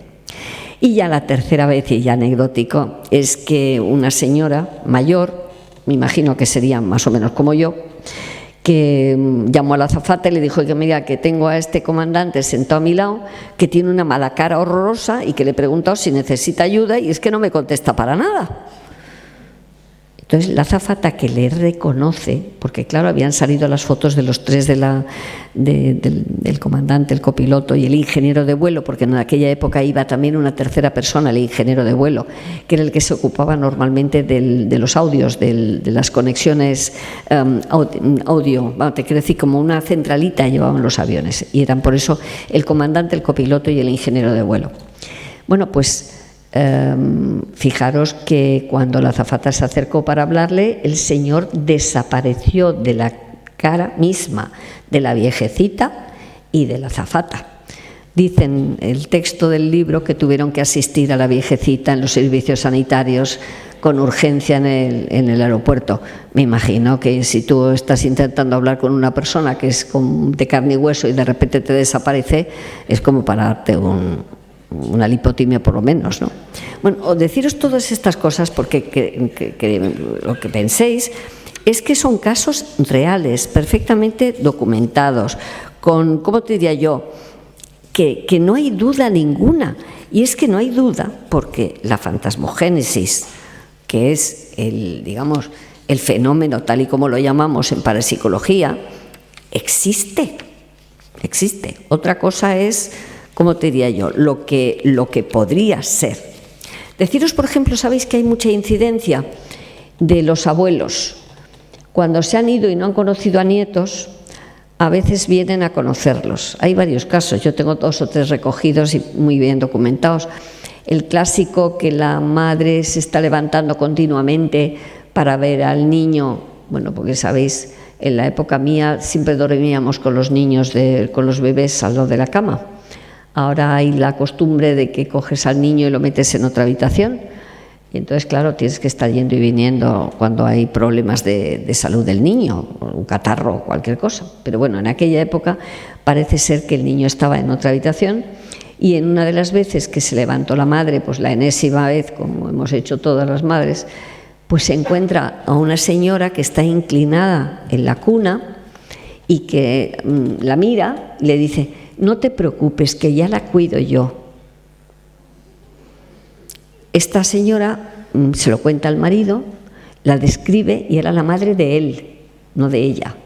Y ya la tercera vez, y ya anecdótico, es que una señora mayor, me imagino que sería más o menos como yo, que llamó a la azafata y le dijo: que mira, que tengo a este comandante sentado a mi lado, que tiene una mala cara horrorosa y que le he preguntado si necesita ayuda y es que no me contesta para nada. Entonces la azafata, que le reconoce, porque claro, habían salido las fotos de los tres del comandante, el copiloto y el ingeniero de vuelo, porque en aquella época iba también una tercera persona, el ingeniero de vuelo, que era el que se ocupaba normalmente de los audios, de las conexiones audio, te quiero decir, como una centralita llevaban los aviones, y eran por eso el comandante, el copiloto y el ingeniero de vuelo. Bueno, pues fijaros que cuando la azafata se acercó para hablarle, el señor desapareció de la cara misma de la viejecita y de la azafata. Dicen el texto del libro que tuvieron que asistir a la viejecita en los servicios sanitarios con urgencia en el aeropuerto. Me imagino que si tú estás intentando hablar con una persona que es de carne y hueso y de repente te desaparece, es como para darte una lipotimia por lo menos, ¿no? Bueno, o deciros todas estas cosas porque lo que penséis es que son casos reales, perfectamente documentados, con, ¿cómo te diría yo?, que no hay duda ninguna. Y es que no hay duda porque la fantasmogénesis, que es digamos, el fenómeno tal y como lo llamamos en parapsicología, existe. Otra cosa es, ¿cómo te diría yo?, lo que podría ser. Deciros, por ejemplo, sabéis que hay mucha incidencia de los abuelos. Cuando se han ido y no han conocido a nietos, a veces vienen a conocerlos. Hay varios casos, yo tengo 2 o 3 recogidos y muy bien documentados. El clásico, que la madre se está levantando continuamente para ver al niño, bueno, porque sabéis, en la época mía siempre dormíamos con los niños, con los bebés al lado de la cama. Ahora hay la costumbre de que coges al niño y lo metes en otra habitación. Y entonces, claro, tienes que estar yendo y viniendo cuando hay problemas de salud del niño, un catarro o cualquier cosa. Pero bueno, en aquella época parece ser que el niño estaba en otra habitación y en una de las veces que se levantó la madre, pues la enésima vez, como hemos hecho todas las madres, pues se encuentra a una señora que está inclinada en la cuna y que la mira y le dice: no te preocupes, que ya la cuido yo. Esta señora se lo cuenta al marido, la describe y era la madre de él, no de ella,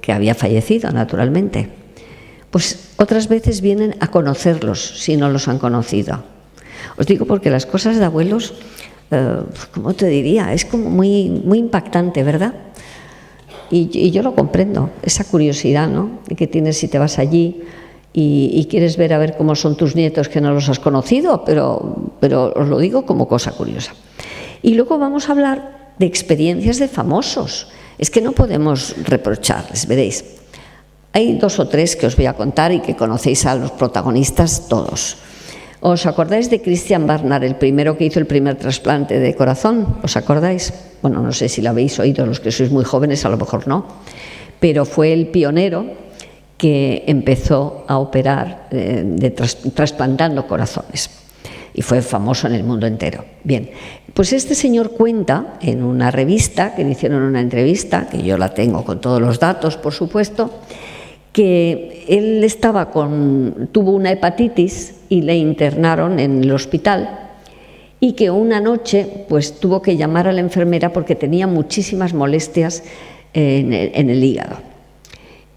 que había fallecido, naturalmente. Pues otras veces vienen a conocerlos si no los han conocido. Os digo porque las cosas de abuelos, ¿cómo te diría?, es como muy, muy impactante, ¿verdad? Y yo lo comprendo, esa curiosidad, ¿no?, que tienes si te vas allí y quieres ver a ver cómo son tus nietos que no los has conocido, pero os lo digo como cosa curiosa. Y luego vamos a hablar de experiencias de famosos. Es que no podemos reprocharles, veréis. Hay 2 o 3 que os voy a contar y que conocéis a los protagonistas todos. ¿Os acordáis de Christian Barnard, el primero que hizo el primer trasplante de corazón? ¿Os acordáis? Bueno, no sé si lo habéis oído, los que sois muy jóvenes a lo mejor no, pero fue el pionero que empezó a operar trasplantando corazones y fue famoso en el mundo entero. Bien, pues este señor cuenta en una revista, que le hicieron una entrevista, que yo la tengo con todos los datos, por supuesto, que él tuvo una hepatitis y le internaron en el hospital y que una noche pues tuvo que llamar a la enfermera porque tenía muchísimas molestias en el hígado.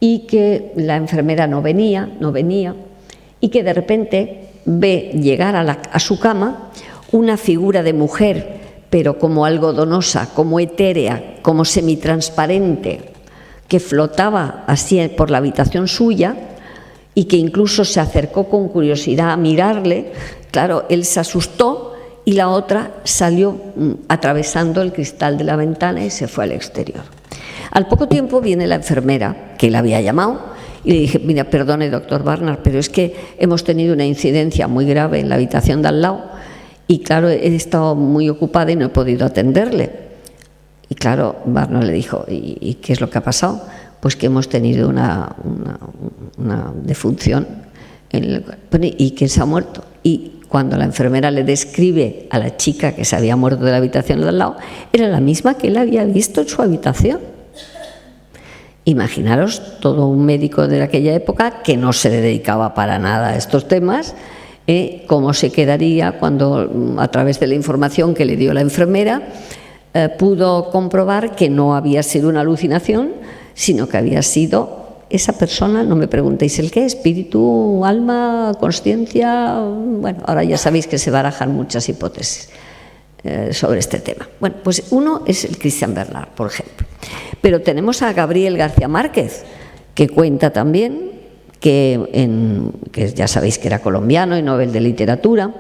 Y que la enfermera no venía, y que de repente ve llegar a su cama una figura de mujer pero como algodonosa, como etérea, como semitransparente, que flotaba así por la habitación suya y que incluso se acercó con curiosidad a mirarle. Claro, él se asustó y la otra salió atravesando el cristal de la ventana y se fue al exterior. Al poco tiempo viene la enfermera, que la había llamado, y le dije: mira, perdone, doctor Barnard, pero es que hemos tenido una incidencia muy grave en la habitación de al lado y claro, he estado muy ocupada y no he podido atenderle. Y claro, Barnard le dijo: ¿y qué es lo que ha pasado? Pues que hemos tenido una defunción y que se ha muerto. Y cuando la enfermera le describe a la chica que se había muerto de la habitación de al lado, era la misma que él había visto en su habitación. Imaginaros todo un médico de aquella época que no se dedicaba para nada a estos temas, cómo se quedaría cuando, a través de la información que le dio la enfermera, pudo comprobar que no había sido una alucinación, sino que había sido esa persona, no me preguntéis el qué, espíritu, alma, consciencia. Bueno, ahora ya sabéis que se barajan muchas hipótesis sobre este tema. Bueno, pues uno es el Christian Bernard, por ejemplo. Pero tenemos a Gabriel García Márquez, que cuenta también que ya sabéis que era colombiano y Nobel de Literatura,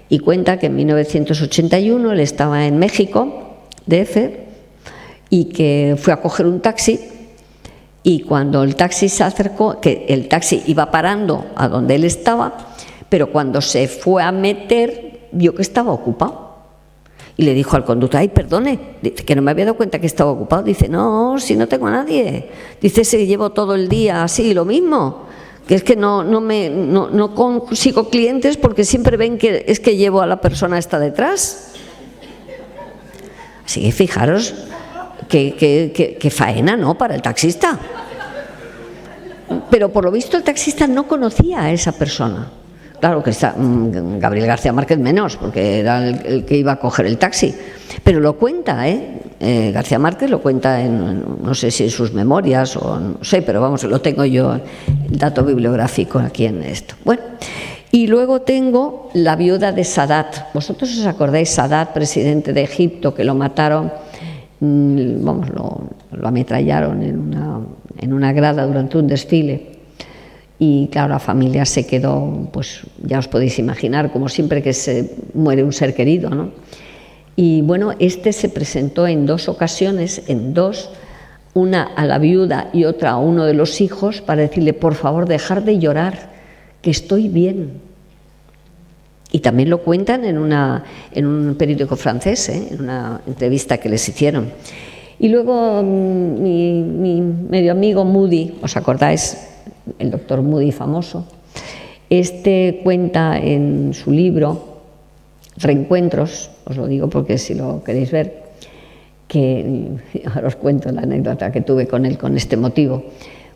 y cuenta que en 1981 él estaba en México, DF, y que fue a coger un taxi, y cuando el taxi se acercó, que el taxi iba parando a donde él estaba, pero cuando se fue a meter, vio que estaba ocupado. Y le dijo al conductor: ay, perdone, dice, que no me había dado cuenta que estaba ocupado. Dice: no, si no tengo a nadie. Dice: si llevo todo el día así, lo mismo. Que es que no consigo clientes porque siempre ven que es que llevo a la persona esta detrás. Así que fijaros que faena, ¿no?, para el taxista. Pero por lo visto el taxista no conocía a esa persona. Claro que está Gabriel García Márquez menos, porque era el que iba a coger el taxi. Pero lo cuenta, García Márquez lo cuenta no sé si en sus memorias o no sé, pero vamos, lo tengo yo, el dato bibliográfico aquí en esto. Bueno, y luego tengo la viuda de Sadat. ¿Vosotros os acordáis? Sadat, presidente de Egipto, que lo mataron, vamos, lo ametrallaron en una grada durante un desfile. Y claro, la familia se quedó, pues ya os podéis imaginar, como siempre que se muere un ser querido, ¿no? Y bueno, se presentó en dos ocasiones, una a la viuda y otra a uno de los hijos, para decirle: por favor, dejar de llorar, que estoy bien. Y también lo cuentan en un periódico francés, en una entrevista que les hicieron. Y luego mi medio amigo Moody, ¿os acordáis? El doctor Moody famoso, cuenta en su libro Reencuentros, os lo digo porque si lo queréis ver, que ahora os cuento la anécdota que tuve con él con este motivo,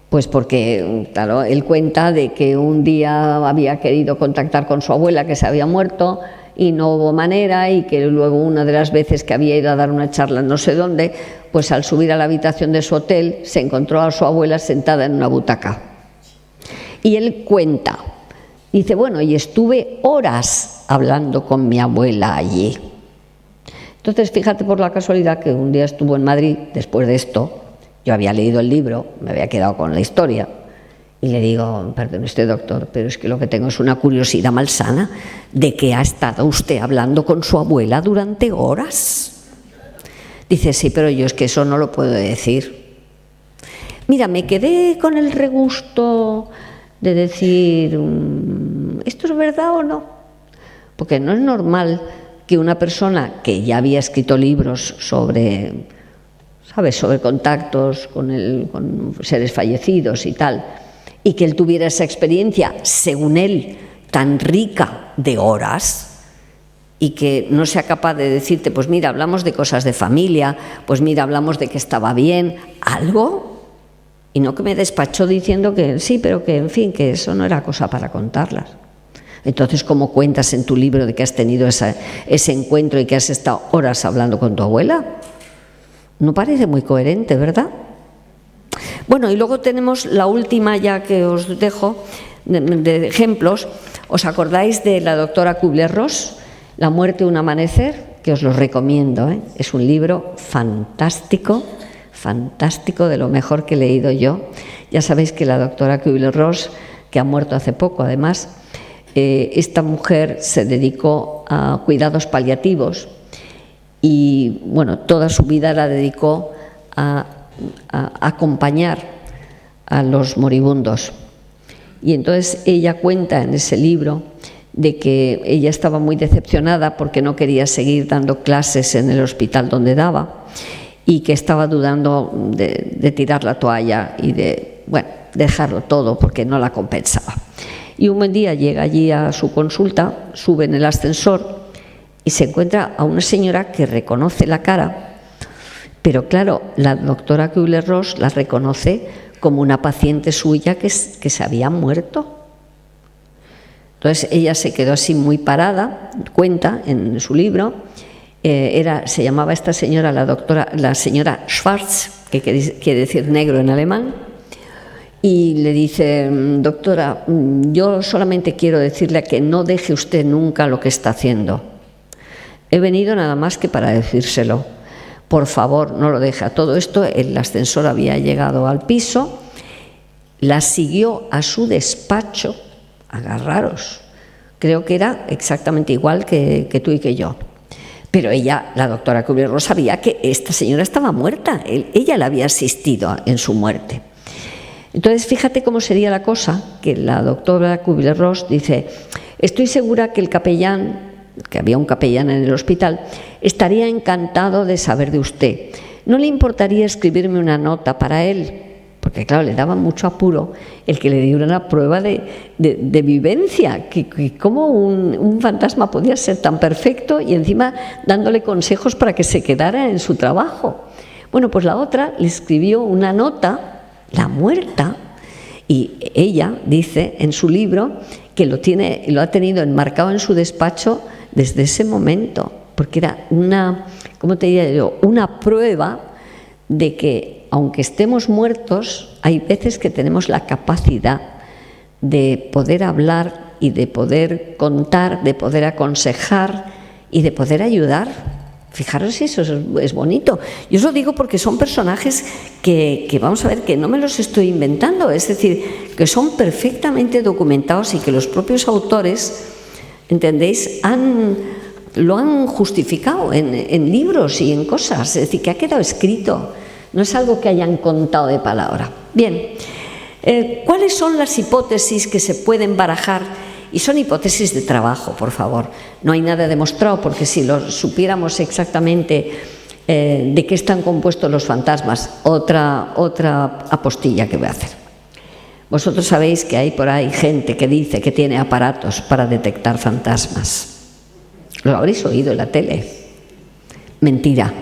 pues porque, claro, él cuenta de que un día había querido contactar con su abuela que se había muerto y no hubo manera, y que luego una de las veces que había ido a dar una charla no sé dónde, pues al subir a la habitación de su hotel se encontró a su abuela sentada en una butaca. Y él cuenta, dice: bueno, y estuve horas hablando con mi abuela allí. Entonces, fíjate por la casualidad que un día estuvo en Madrid, después de esto, yo había leído el libro, me había quedado con la historia, y le digo: perdón usted, doctor, pero es que lo que tengo es una curiosidad malsana de que ha estado usted hablando con su abuela durante horas. Dice: sí, pero yo es que eso no lo puedo decir. Mira, me quedé con el regusto de decir: ¿esto es verdad o no? Porque no es normal que una persona que ya había escrito libros sobre, ¿sabes?, sobre contactos con seres fallecidos y tal, y que él tuviera esa experiencia, según él, tan rica de horas, y que no sea capaz de decirte: pues mira, hablamos de cosas de familia, pues mira, hablamos de que estaba bien, algo. Y no que me despachó diciendo que sí, pero que, en fin, que eso no era cosa para contarlas. Entonces, ¿cómo cuentas en tu libro de que has tenido ese encuentro y que has estado horas hablando con tu abuela? No parece muy coherente, ¿verdad? Bueno, y luego tenemos la última ya que os dejo de ejemplos. ¿Os acordáis de la doctora Kubler-Ross? La muerte, un amanecer. que os lo recomiendo, ¿eh? Es un libro fantástico, fantástico, de lo mejor que he leído yo. Ya sabéis que la doctora Kübler-Ross, que ha muerto hace poco además, esta mujer se dedicó a cuidados paliativos y bueno, toda su vida la dedicó a acompañar a los moribundos. Y entonces ella cuenta en ese libro de que ella estaba muy decepcionada porque no quería seguir dando clases en el hospital donde daba y que estaba dudando de tirar la toalla y de, bueno, dejarlo todo porque no la compensaba. Y un buen día llega allí a su consulta, sube en el ascensor y se encuentra a una señora que reconoce la cara, pero claro, la doctora Kübler-Ross la reconoce como una paciente suya que se había muerto. Entonces ella se quedó así muy parada, cuenta en su libro, se llamaba esta señora la señora Schwarz, que quiere decir negro en alemán, y le dice: doctora, yo solamente quiero decirle que no deje usted nunca lo que está haciendo. He venido nada más que para decírselo. Por favor, no lo deje. A todo esto, el ascensor había llegado al piso, la siguió a su despacho. Agarraros, creo que era exactamente igual que tú y que yo. Pero ella, la doctora Kübler-Ross, sabía que esta señora estaba muerta. Ella la había asistido en su muerte. Entonces, fíjate cómo sería la cosa, que la doctora Kübler-Ross dice: estoy segura que el capellán, que había un capellán en el hospital, estaría encantado de saber de usted. ¿No le importaría escribirme una nota para él? Porque claro, le daba mucho apuro el que le diera una prueba de vivencia, que cómo un fantasma podía ser tan perfecto y encima dándole consejos para que se quedara en su trabajo. Bueno, pues la otra le escribió una nota, la muerta, y ella dice en su libro que lo ha tenido enmarcado en su despacho desde ese momento, porque era una, ¿cómo te diría yo?, una prueba de que aunque estemos muertos, hay veces que tenemos la capacidad de poder hablar y de poder contar, de poder aconsejar y de poder ayudar. Fijaros si eso es bonito. Yo os lo digo porque son personajes que vamos a ver, que no me los estoy inventando, es decir, que son perfectamente documentados y que los propios autores, ¿entendéis?, lo han justificado en libros y en cosas, es decir, que ha quedado escrito. No es algo que hayan contado de palabra. Bien, ¿cuáles son las hipótesis que se pueden barajar? Y son hipótesis de trabajo, por favor. No hay nada demostrado, porque si lo supiéramos exactamente de qué están compuestos los fantasmas, otra apostilla que voy a hacer. Vosotros sabéis que hay por ahí gente que dice que tiene aparatos para detectar fantasmas. Lo habréis oído en la tele. Mentira.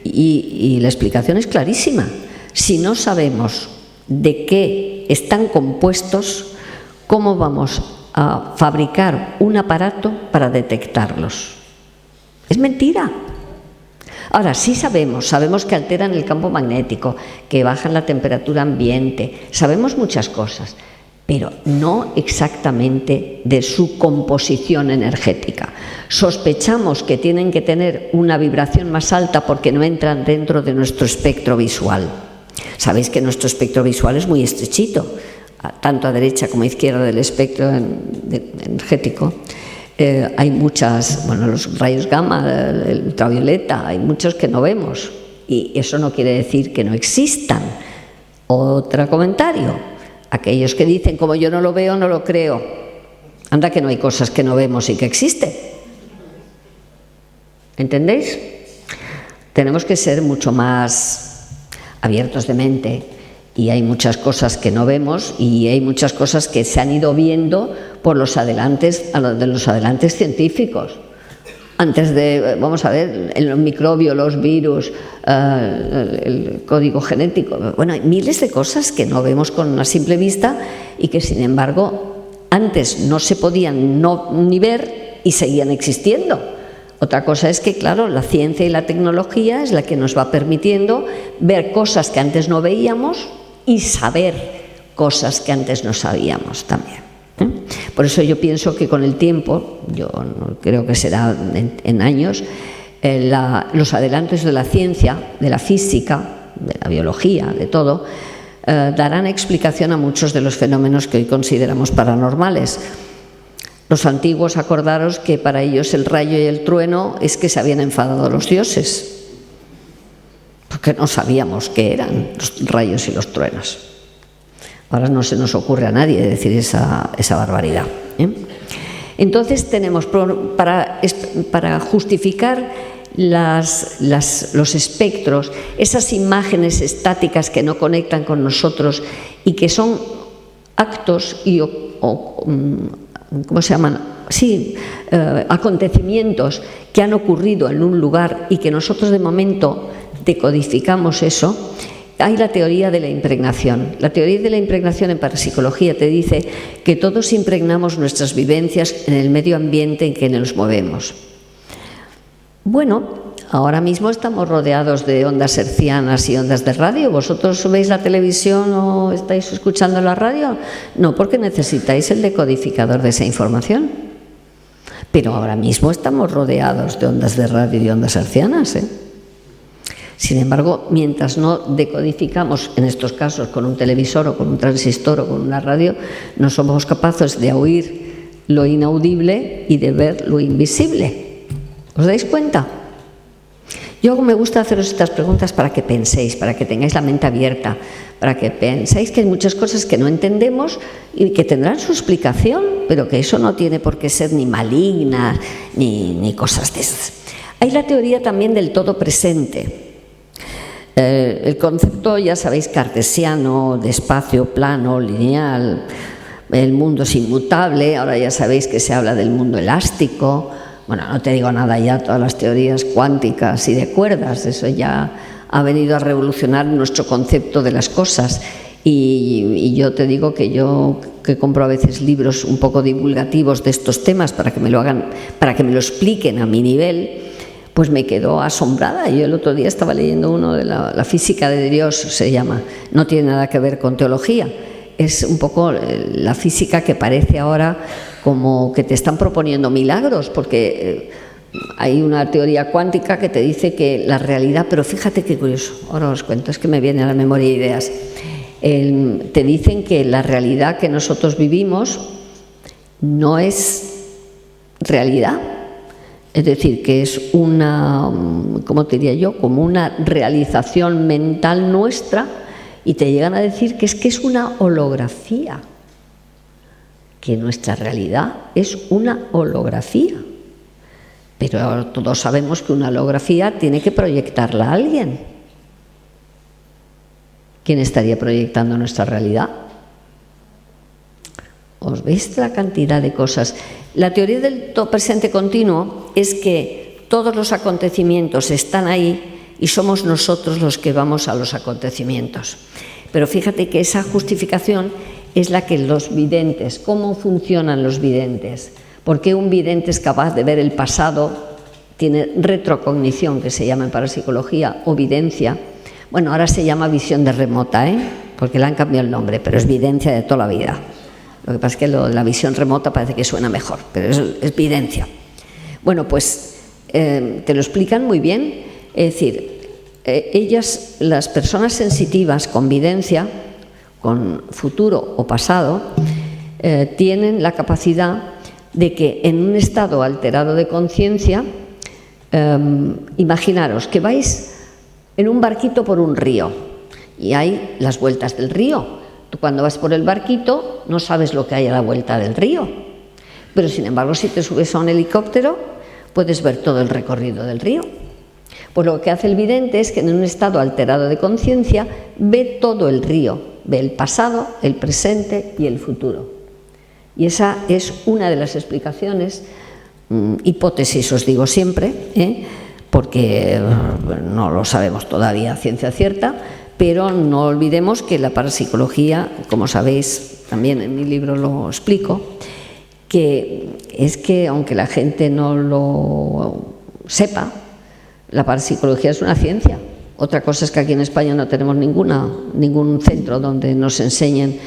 Y la explicación es clarísima. Si no sabemos de qué están compuestos, ¿cómo vamos a fabricar un aparato para detectarlos? Es mentira. Ahora, sí sabemos que alteran el campo magnético, que bajan la temperatura ambiente, sabemos muchas cosas, pero no exactamente de su composición energética. Sospechamos que tienen que tener una vibración más alta porque no entran dentro de nuestro espectro visual. Sabéis que nuestro espectro visual es muy estrechito, tanto a derecha como a izquierda del espectro energético. Hay muchas, los rayos gamma, el ultravioleta, hay muchos que no vemos y eso no quiere decir que no existan. Otro comentario. Aquellos que dicen, como yo no lo veo, no lo creo. Anda que no hay cosas que no vemos y que existen. ¿Entendéis? Tenemos que ser mucho más abiertos de mente y hay muchas cosas que no vemos y hay muchas cosas que se han ido viendo por los adelantes científicos. Antes de, vamos a ver, el microbio, los virus, el código genético. Bueno, hay miles de cosas que no vemos con una simple vista y que, sin embargo, antes no se podían ni ver y seguían existiendo. Otra cosa es que, claro, la ciencia y la tecnología es la que nos va permitiendo ver cosas que antes no veíamos y saber cosas que antes no sabíamos también. Por eso yo pienso que con el tiempo, yo no creo que será en años, los adelantos de la ciencia, de la física, de la biología, de todo, darán explicación a muchos de los fenómenos que hoy consideramos paranormales. Los antiguos, acordaros que para ellos el rayo y el trueno es que se habían enfadado los dioses, porque no sabíamos qué eran los rayos y los truenos. Ahora no se nos ocurre a nadie decir esa barbaridad, ¿eh? Entonces tenemos, para justificar los espectros, esas imágenes estáticas que no conectan con nosotros y que son actos ¿cómo se llaman? Sí, acontecimientos que han ocurrido en un lugar y que nosotros de momento decodificamos eso. Hay la teoría de la impregnación. La teoría de la impregnación en parapsicología te dice que todos impregnamos nuestras vivencias en el medio ambiente en que nos movemos. Bueno, ahora mismo estamos rodeados de ondas hertzianas y ondas de radio. ¿Vosotros veis la televisión o estáis escuchando la radio? No, porque necesitáis el decodificador de esa información. Pero ahora mismo estamos rodeados de ondas de radio y ondas hertzianas, ¿eh? Sin embargo, mientras no decodificamos, en estos casos con un televisor o con un transistor o con una radio, no somos capaces de oír lo inaudible y de ver lo invisible. ¿Os dais cuenta? Yo me gusta haceros estas preguntas para que penséis, para que tengáis la mente abierta, para que penséis que hay muchas cosas que no entendemos y que tendrán su explicación, pero que eso no tiene por qué ser ni maligna ni cosas de esas. Hay la teoría también del todo presente. El concepto, ya sabéis, cartesiano, de espacio, plano, lineal, el mundo es inmutable, ahora ya sabéis que se habla del mundo elástico. Bueno, no te digo nada ya, todas las teorías cuánticas y de cuerdas, eso ya ha venido a revolucionar nuestro concepto de las cosas. Y yo te digo que yo, que compro a veces libros un poco divulgativos de estos temas para que me lo hagan, para que me lo expliquen a mi nivel, pues me quedo asombrada. Yo el otro día estaba leyendo uno de la física de Dios, se llama, no tiene nada que ver con teología, es un poco la física que parece ahora como que te están proponiendo milagros, porque hay una teoría cuántica que te dice que la realidad, pero fíjate qué curioso, ahora os cuento, es que me vienen a la memoria ideas. Te dicen que la realidad que nosotros vivimos no es realidad. Es decir, que es una, ¿cómo te diría yo?, como una realización mental nuestra, y te llegan a decir que es una holografía, que nuestra realidad es una holografía. Pero todos sabemos que una holografía tiene que proyectarla a alguien. ¿Quién estaría proyectando nuestra realidad? ¿Os veis la cantidad de cosas? La teoría del todo presente continuo es que todos los acontecimientos están ahí y somos nosotros los que vamos a los acontecimientos. Pero fíjate que esa justificación es la que los videntes, ¿cómo funcionan los videntes? ¿Por qué un vidente es capaz de ver el pasado? Tiene retrocognición, que se llama en parapsicología, o videncia. Bueno, ahora se llama visión de remota, porque le han cambiado el nombre, pero es videncia de toda la vida. Lo que pasa es que lo de la visión remota parece que suena mejor, pero es videncia. Bueno, pues te lo explican muy bien. Es decir, ellas, las personas sensitivas con videncia, con futuro o pasado, tienen la capacidad de que en un estado alterado de conciencia, imaginaros que vais en un barquito por un río y hay las vueltas del río. Tú cuando vas por el barquito no sabes lo que hay a la vuelta del río, pero sin embargo si te subes a un helicóptero puedes ver todo el recorrido del río. Pues lo que hace el vidente es que en un estado alterado de conciencia ve todo el río, ve el pasado, el presente y el futuro. Y esa es una de las explicaciones, hipótesis os digo siempre, porque no lo sabemos todavía a ciencia cierta, pero no olvidemos que la parapsicología, como sabéis, también en mi libro lo explico, que es que aunque la gente no lo sepa, la parapsicología es una ciencia. Otra cosa es que aquí en España no tenemos ningún centro donde nos enseñen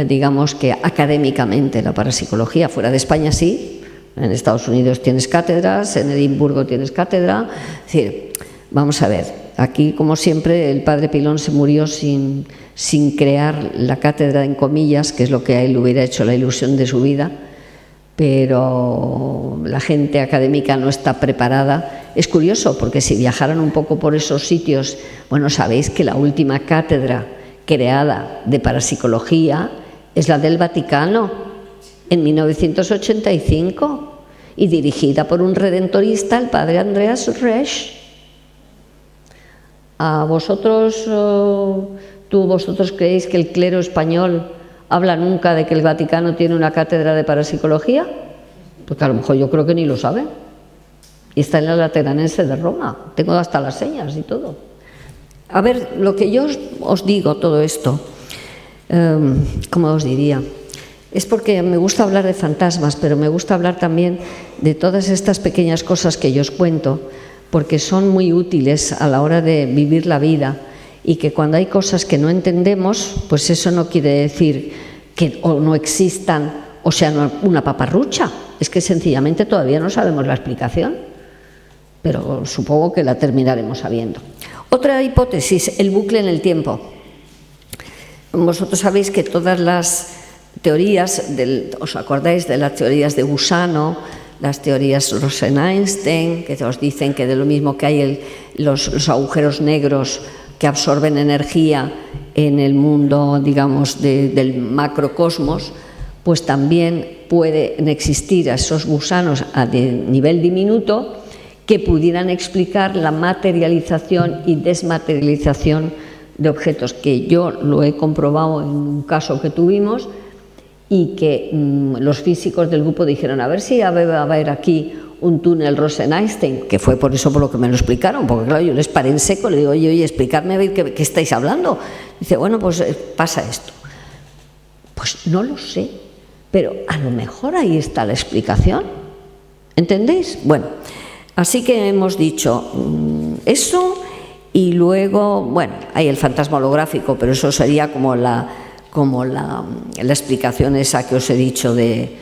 digamos que académicamente la parapsicología. Fuera de España sí, en Estados Unidos tienes cátedras, en Edimburgo tienes cátedra. Es decir, vamos a ver, aquí como siempre el padre Pilón se murió sin crear la cátedra en comillas, que es lo que a él hubiera hecho la ilusión de su vida, pero la gente académica no está preparada. Es curioso porque si viajaran un poco por esos sitios, bueno, sabéis que la última cátedra creada de parapsicología es la del Vaticano en 1985 y dirigida por un redentorista, el padre Andreas Resch. ¿A vosotros, vosotros creéis que el clero español habla nunca de que el Vaticano tiene una cátedra de parapsicología? Porque a lo mejor yo creo que ni lo saben. Y está en la Lateranense de Roma. Tengo hasta las señas y todo. A ver, lo que yo os digo todo esto, ¿cómo os diría? Es porque me gusta hablar de fantasmas, pero me gusta hablar también de todas estas pequeñas cosas que yo os cuento, porque son muy útiles a la hora de vivir la vida, y que cuando hay cosas que no entendemos, pues eso no quiere decir que o no existan o sean una paparrucha, es que sencillamente todavía no sabemos la explicación, pero supongo que la terminaremos sabiendo. Otra hipótesis, el bucle en el tiempo. Vosotros sabéis que todas las teorías, ¿os acordáis de las teorías de gusano, las teorías Rosen-Einstein, que os dicen que de lo mismo que hay los agujeros negros que absorben energía en el mundo, digamos, del macrocosmos, pues también pueden existir esos gusanos a nivel diminuto que pudieran explicar la materialización y desmaterialización de objetos, que yo lo he comprobado en un caso que tuvimos y que los físicos del grupo dijeron, a ver si va a haber aquí un túnel Rosen-Einstein, que fue por eso por lo que me lo explicaron, porque claro, yo les paré en seco, le digo, oye, explícame a ver qué estáis hablando. Dice, bueno, pues pasa esto. Pues no lo sé, pero a lo mejor ahí está la explicación. ¿Entendéis? Bueno, así que hemos dicho eso, y luego, bueno, hay el fantasma holográfico, pero eso sería como la explicación esa que os he dicho que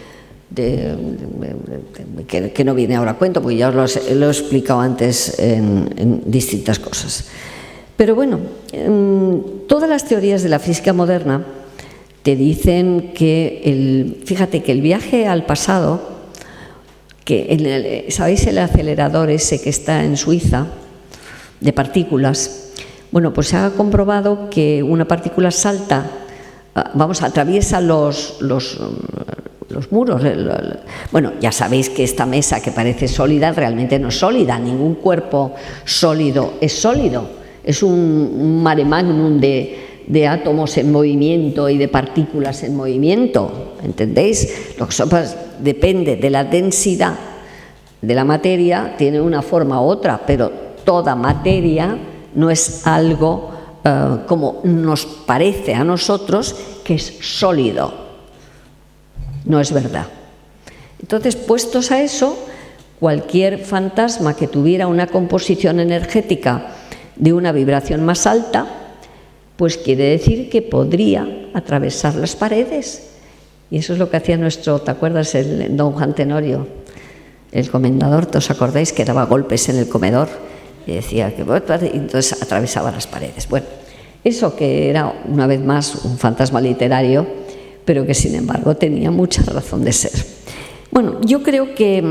no viene ahora a cuento, porque ya os lo he explicado antes en distintas cosas. Pero bueno, todas las teorías de la física moderna te dicen que fíjate que el viaje al pasado, que ¿sabéis el acelerador ese que está en Suiza de partículas? Bueno, pues se ha comprobado que una partícula salta, atraviesa los muros. Bueno, ya sabéis que esta mesa que parece sólida realmente no es sólida, ningún cuerpo sólido es sólido, es un mare magnum de átomos en movimiento y de partículas en movimiento, ¿entendéis? Lo que depende de la densidad de la materia, tiene una forma u otra, pero toda materia no es algo como nos parece a nosotros que es sólido. No es verdad. Entonces, puestos a eso, cualquier fantasma que tuviera una composición energética de una vibración más alta, pues quiere decir que podría atravesar las paredes. Y eso es lo que hacía ¿te acuerdas? El don Juan Tenorio, el comendador, ¿os acordáis? Que daba golpes en el comedor y decía que entonces atravesaba las paredes. Bueno, eso que era una vez más un fantasma literario, pero que sin embargo tenía mucha razón de ser. Bueno, yo creo que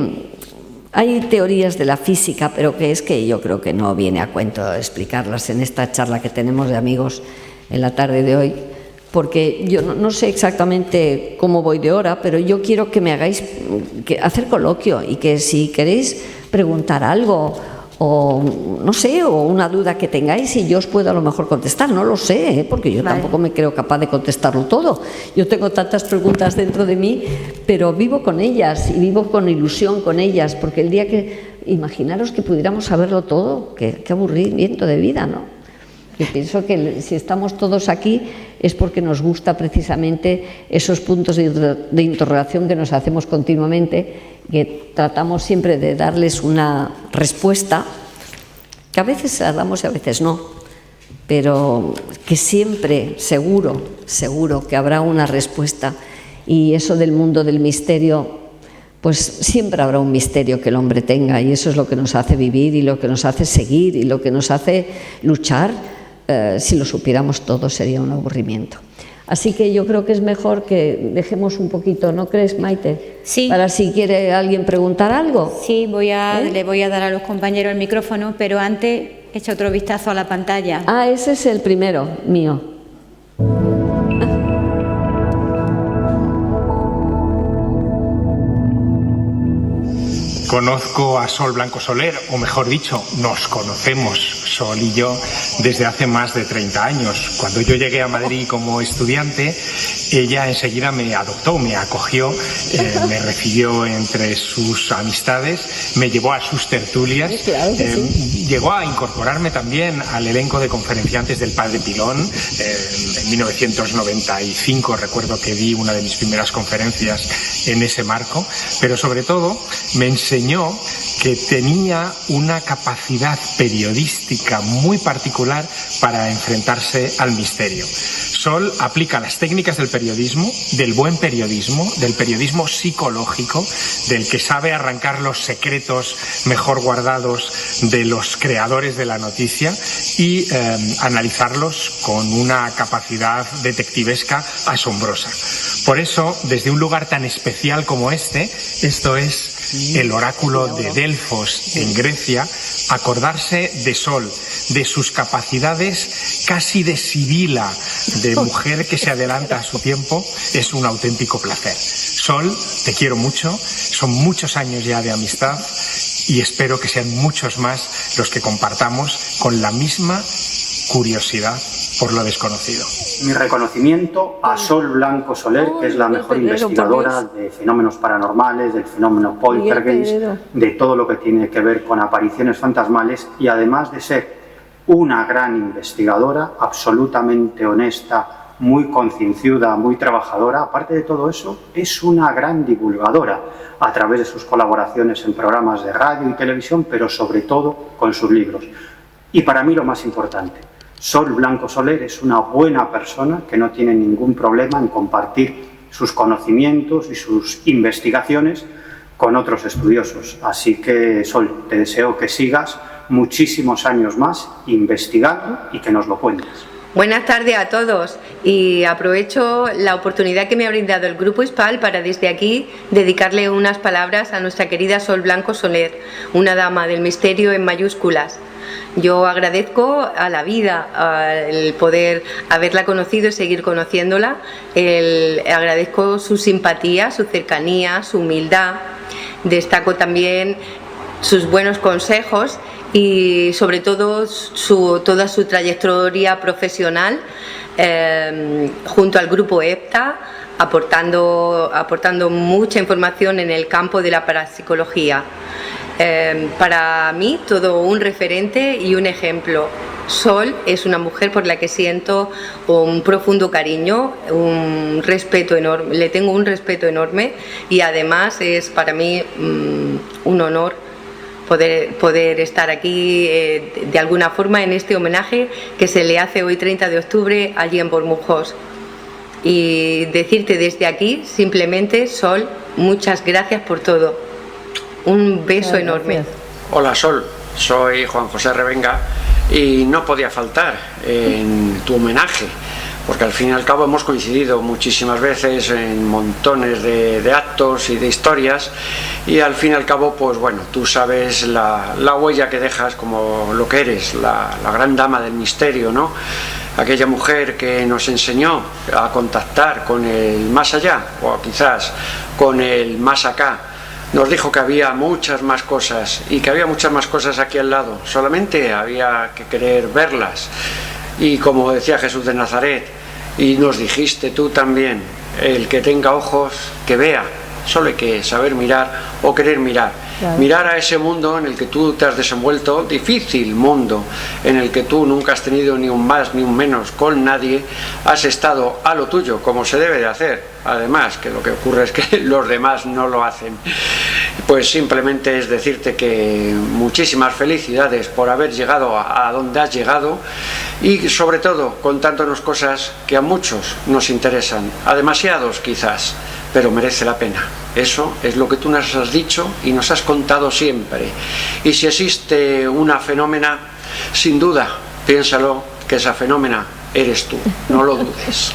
hay teorías de la física, pero que yo creo que no viene a cuento explicarlas en esta charla que tenemos de amigos en la tarde de hoy, porque yo no sé exactamente cómo voy de hora, pero yo quiero que me hagáis hacer coloquio, y que si queréis preguntar algo o no sé, o una duda que tengáis y yo os puedo a lo mejor contestar, no lo sé, porque yo tampoco me creo capaz de contestarlo todo. Yo tengo tantas preguntas dentro de mí, pero vivo con ellas y vivo con ilusión con ellas, porque el día imaginaros que pudiéramos saberlo todo, qué aburrimiento de vida, ¿no? Yo pienso que si estamos todos aquí es porque nos gusta precisamente esos puntos de interrogación que nos hacemos continuamente, que tratamos siempre de darles una respuesta, que a veces la damos y a veces no, pero que siempre, seguro que habrá una respuesta. Y eso del mundo del misterio, pues siempre habrá un misterio que el hombre tenga, y eso es lo que nos hace vivir y lo que nos hace seguir y lo que nos hace luchar. Si lo supiéramos todo sería un aburrimiento. Así que yo creo que es mejor que dejemos un poquito, ¿no crees, Maite? Sí. Para si quiere alguien preguntar algo. Sí, le voy a dar a los compañeros el micrófono, pero antes echa otro vistazo a la pantalla. Ah, ese es el primero, mío. Conozco a Sol Blanco Soler, o mejor dicho, nos conocemos, Sol y yo, desde hace más de 30 años. Cuando yo llegué a Madrid como estudiante, ella enseguida me adoptó, me acogió, me recibió entre sus amistades, me llevó a sus tertulias, llegó a incorporarme también al elenco de conferenciantes del Padre Pilón. En 1995 recuerdo que di una de mis primeras conferencias en ese marco, pero sobre todo me enseñó que tenía una capacidad periodística muy particular para enfrentarse al misterio. Sol aplica las técnicas del periodismo, del buen periodismo, del periodismo psicológico, del que sabe arrancar los secretos mejor guardados de los creadores de la noticia y analizarlos con una capacidad detectivesca asombrosa. Por eso, desde un lugar tan especial como esto es el oráculo de Delfos en Grecia, acordarse de Sol, de sus capacidades casi de sibila, de mujer que se adelanta a su tiempo, es un auténtico placer. Sol, te quiero mucho, son muchos años ya de amistad y espero que sean muchos más los que compartamos con la misma curiosidad por lo desconocido. Mi reconocimiento a Sol Blanco Soler, que es la mejor investigadora de fenómenos paranormales, del fenómeno poltergeist, de todo lo que tiene que ver con apariciones fantasmales, y además de ser una gran investigadora, absolutamente honesta, muy concienciuda, muy trabajadora, aparte de todo eso, es una gran divulgadora a través de sus colaboraciones en programas de radio y televisión, pero sobre todo con sus libros. Y para mí lo más importante, Sol Blanco Soler es una buena persona que no tiene ningún problema en compartir sus conocimientos y sus investigaciones con otros estudiosos. Así que, Sol, te deseo que sigas muchísimos años más investigando y que nos lo cuentes. Buenas tardes a todos, y aprovecho la oportunidad que me ha brindado el Grupo ISPAL para desde aquí dedicarle unas palabras a nuestra querida Sol Blanco Soler, una dama del misterio en mayúsculas. Yo agradezco a la vida el poder haberla conocido y seguir conociéndola. Agradezco su simpatía, su cercanía, su humildad. Destaco también sus buenos consejos y sobre todo toda su trayectoria profesional junto al grupo EPTA, aportando mucha información en el campo de la parapsicología. Para mí todo un referente y un ejemplo. Sol es una mujer por la que siento un profundo cariño, un respeto enorme, le tengo un respeto enorme, y además es para mí un honor poder estar aquí de alguna forma en este homenaje que se le hace hoy 30 de octubre allí en Bormujos. Y decirte desde aquí simplemente, Sol, muchas gracias por todo. Un beso enorme. Hola Sol, soy Juan José Revenga y no podía faltar en tu homenaje, porque al fin y al cabo hemos coincidido muchísimas veces en montones de actos y de historias, y al fin y al cabo, pues bueno, tú sabes la huella que dejas como lo que eres, la gran dama del misterio, ¿no? Aquella mujer que nos enseñó a contactar con el más allá, o quizás con el más acá. Nos dijo que había muchas más cosas y que había muchas más cosas aquí al lado, solamente había que querer verlas. Y como decía Jesús de Nazaret, y nos dijiste tú también, el que tenga ojos, que vea, solo hay que saber mirar o querer mirar. Claro. Mirar a ese mundo en el que tú te has desenvuelto, difícil mundo, en el que tú nunca has tenido ni un más ni un menos con nadie, has estado a lo tuyo, como se debe de hacer, además, que lo que ocurre es que los demás no lo hacen. pues simplemente es decirte que muchísimas felicidades por haber llegado a donde has llegado y sobre todo contándonos cosas que a muchos nos interesan, a demasiados quizás, pero merece la pena. Eso es lo que tú nos has dicho y nos has contado siempre. Y si existe una fenómena, sin duda, piénsalo, que esa fenómena eres tú, no lo dudes.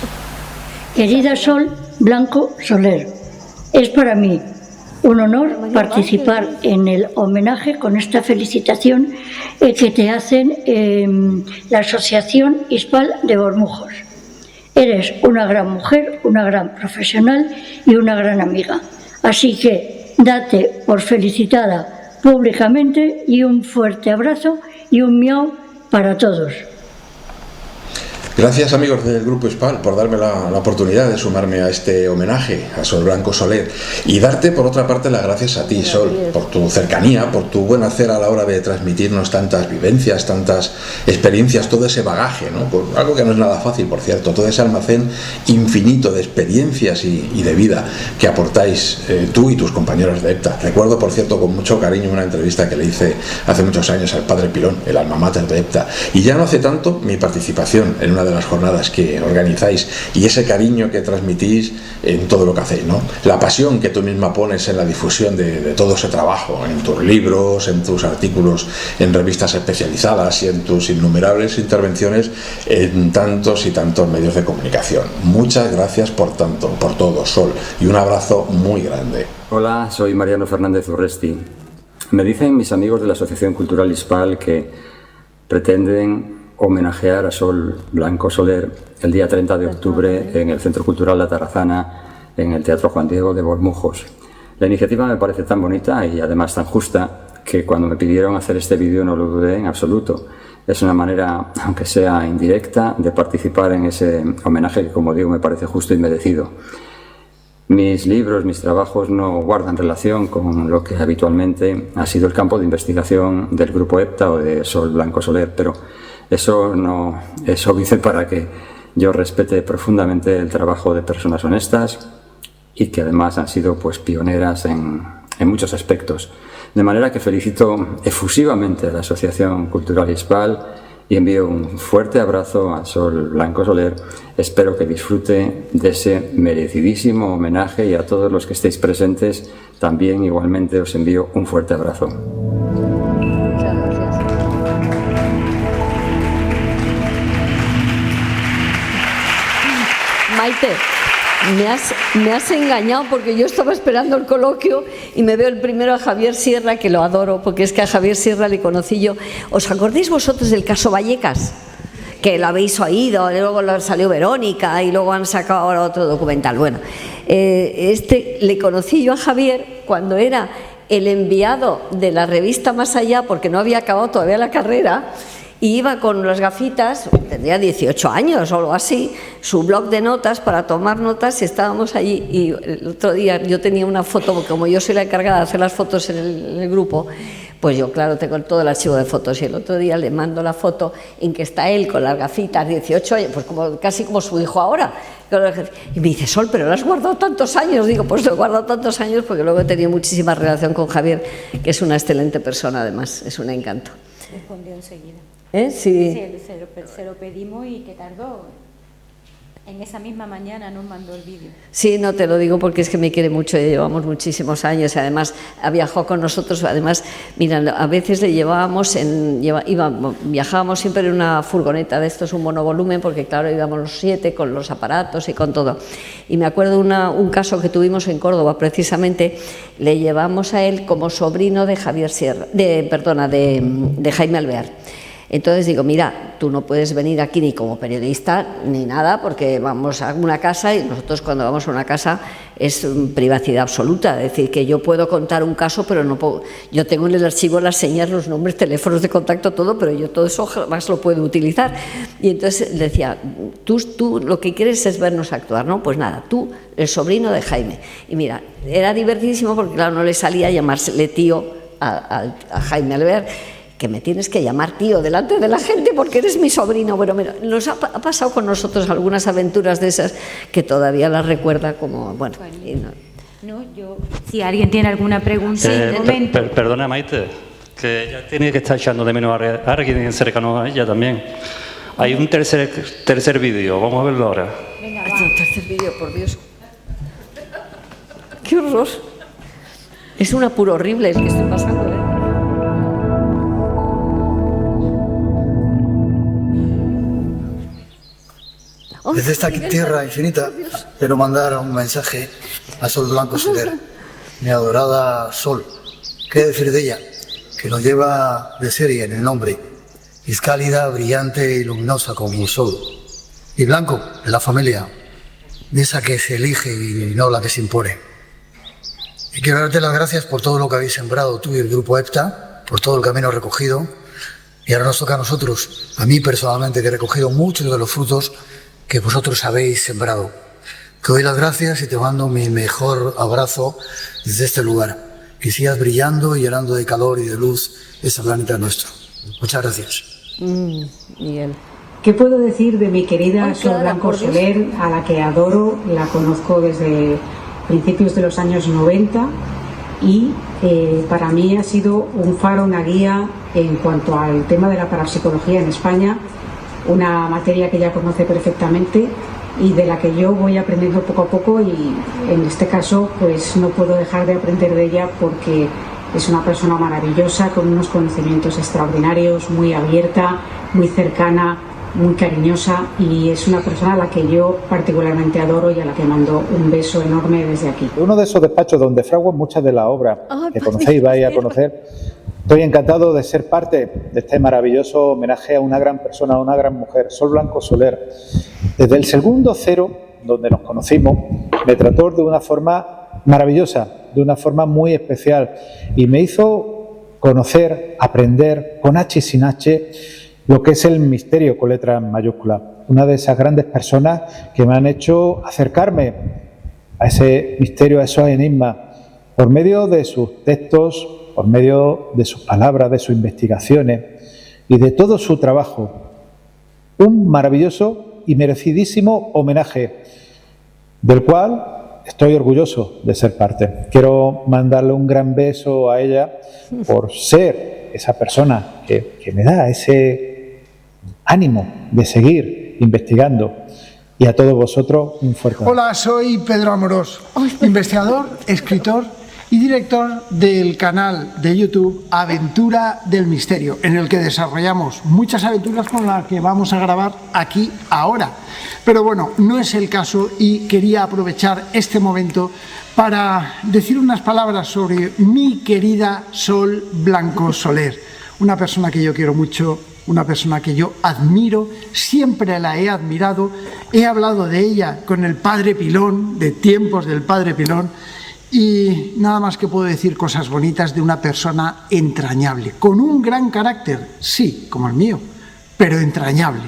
Querida Sol Blanco Soler, es para mí un honor participar en el homenaje con esta felicitación que te hacen la Asociación Hispal de Bormujos. Eres una gran mujer, una gran profesional y una gran amiga. Así que date por felicitada públicamente y un fuerte abrazo y un miau para todos. Gracias, amigos del Grupo Hispal, por darme la oportunidad de sumarme a este homenaje a Sol Blanco Soler y darte, por otra parte, las gracias a ti, Sol, por tu cercanía, por tu buen hacer a la hora de transmitirnos tantas vivencias, tantas experiencias, todo ese bagaje, ¿no? Pues algo que no es nada fácil, por cierto, todo ese almacén infinito de experiencias y de vida que aportáis tú y tus compañeros de EPTA. Recuerdo, por cierto, con mucho cariño una entrevista que le hice hace muchos años al padre Pilón, el alma mater de EPTA, y ya no hace tanto mi participación en una de las jornadas que organizáis y ese cariño que transmitís en todo lo que hacéis, ¿no? La pasión que tú misma pones en la difusión de todo ese trabajo, en tus libros, en tus artículos en revistas especializadas y en tus innumerables intervenciones en tantos y tantos medios de comunicación. Muchas gracias por tanto, por todo, Sol, y un abrazo muy grande. Hola, soy Mariano Fernández Urresti. Me dicen mis amigos de la Asociación Cultural Hispal que pretenden homenajear a Sol Blanco Soler el día 30 de octubre en el Centro Cultural La Tarazana, en el Teatro Juan Diego de Bormujos. La iniciativa me parece tan bonita y además tan justa que cuando me pidieron hacer este vídeo no lo dudé en absoluto. Es una manera, aunque sea indirecta, de participar en ese homenaje que, como digo, me parece justo y merecido. Mis libros, mis trabajos no guardan relación con lo que habitualmente ha sido el campo de investigación del Grupo EPTA o de Sol Blanco Soler, pero eso no es óbice para que yo respete profundamente el trabajo de personas honestas y que además han sido pues pioneras en muchos aspectos. De manera que felicito efusivamente a la Asociación Cultural Hispal y envío un fuerte abrazo a Sol Blanco Soler. Espero que disfrute de ese merecidísimo homenaje y a todos los que estéis presentes también igualmente os envío un fuerte abrazo. Maite, me has engañado porque yo estaba esperando el coloquio y me veo el primero a Javier Sierra, que lo adoro, porque es que a Javier Sierra le conocí yo. ¿Os acordáis vosotros del caso Vallecas? Que lo habéis oído, luego salió Verónica y luego han sacado ahora otro documental. Bueno, le conocí yo a Javier cuando era el enviado de la revista Más Allá, porque no había acabado todavía la carrera, y iba con las gafitas, tendría 18 años o algo así, su blog de notas para tomar notas y estábamos allí. Y el otro día yo tenía una foto, porque como yo soy la encargada de hacer las fotos en el grupo, pues yo, claro, tengo todo el archivo de fotos y el otro día le mando la foto en que está él con las gafitas, 18 años, pues casi como su hijo ahora. Y me dice, Sol, ¿pero lo has guardado tantos años? Digo, pues lo he guardado tantos años porque luego he tenido muchísima relación con Javier, que es una excelente persona además, es un encanto. Respondió enseguida. Sí. Se lo pedimos y que tardó. En esa misma mañana nos mandó el vídeo. Sí, no te lo digo porque es que me quiere mucho, llevamos muchísimos años, además ha viajado con nosotros, además, mira, a veces le llevábamos, viajábamos siempre en una furgoneta de estos, un monovolumen, porque claro, íbamos los 7 con los aparatos y con todo. Y me acuerdo un caso que tuvimos en Córdoba, precisamente, le llevamos a él como sobrino de Javier Sierra, de Jaime Alvear. Entonces digo, mira, tú no puedes venir aquí ni como periodista ni nada porque vamos a una casa y nosotros cuando vamos a una casa es privacidad absoluta. Es decir, que yo puedo contar un caso, pero no puedo. Yo tengo en el archivo las señas, los nombres, teléfonos de contacto, todo, pero yo todo eso jamás lo puedo utilizar. Y entonces le decía, tú lo que quieres es vernos actuar, ¿no? Pues nada, tú, el sobrino de Jaime. Y mira, era divertidísimo porque claro, no le salía llamársele tío a Jaime Alvear, que me tienes que llamar tío delante de la gente porque eres mi sobrino. Bueno, mira, nos ha pasado con nosotros algunas aventuras de esas que todavía las recuerda como, bueno. No, si alguien tiene alguna pregunta, un momento. Perdona, Maite, que ella tiene que estar echando de menos a alguien cercano a ella también. Hay un tercer vídeo, vamos a verlo ahora. Venga, va. Un tercer vídeo, por Dios. ¡Qué horror! Es un apuro horrible el que estoy pasando, ¿eh? Desde esta tierra infinita quiero mandar un mensaje a Sol Blanco Soler, mi adorada Sol. ¿Qué decir de ella? Que lo lleva de serie en el nombre. Es cálida, brillante y luminosa como un sol. Y blanco, de la familia, de esa que se elige y no la que se impone. Y quiero darte las gracias por todo lo que habéis sembrado tú y el Grupo EPTA, por todo el camino recogido. Y ahora nos toca a nosotros, a mí personalmente, que he recogido muchos de los frutos que vosotros habéis sembrado. Te doy las gracias y te mando mi mejor abrazo desde este lugar. Que sigas brillando y llenando de calor y de luz este planeta nuestro. Muchas gracias. Miguel. ¿Qué puedo decir de mi querida Sol Blanco Soler, a la que adoro? La conozco desde principios de los años 90 y para mí ha sido un faro, una guía en cuanto al tema de la parapsicología en España, una materia que ella conoce perfectamente y de la que yo voy aprendiendo poco a poco, y en este caso pues no puedo dejar de aprender de ella porque es una persona maravillosa con unos conocimientos extraordinarios, muy abierta, muy cercana, muy cariñosa, y es una persona a la que yo particularmente adoro y a la que mando un beso enorme desde aquí. Uno de esos despachos donde fraguan muchas de las obras que conocéis, vais a conocer. Estoy encantado de ser parte de este maravilloso homenaje a una gran persona, a una gran mujer, Sol Blanco Soler. Desde el segundo cero, donde nos conocimos, me trató de una forma maravillosa, de una forma muy especial, y me hizo conocer, aprender, con H y sin H, lo que es el misterio con letras mayúsculas. Una de esas grandes personas que me han hecho acercarme a ese misterio, a esos enigmas, por medio de sus textos, por medio de sus palabras, de sus investigaciones y de todo su trabajo. Un maravilloso y merecidísimo homenaje, del cual estoy orgulloso de ser parte. Quiero mandarle un gran beso a ella por ser esa persona que me da ese ánimo de seguir investigando. Y a todos vosotros, un fuerte abrazo. Hola, soy Pedro Amorós, investigador, escritor y director del canal de YouTube Aventura del Misterio, en el que desarrollamos muchas aventuras con las que vamos a grabar aquí ahora. Pero bueno, no es el caso, y quería aprovechar este momento para decir unas palabras sobre mi querida Sol Blanco Soler, una persona que yo quiero mucho, una persona que yo admiro, siempre la he admirado. He hablado de ella con el Padre Pilón, de tiempos del Padre Pilón, y nada más que puedo decir cosas bonitas de una persona entrañable, con un gran carácter, sí, como el mío, pero entrañable.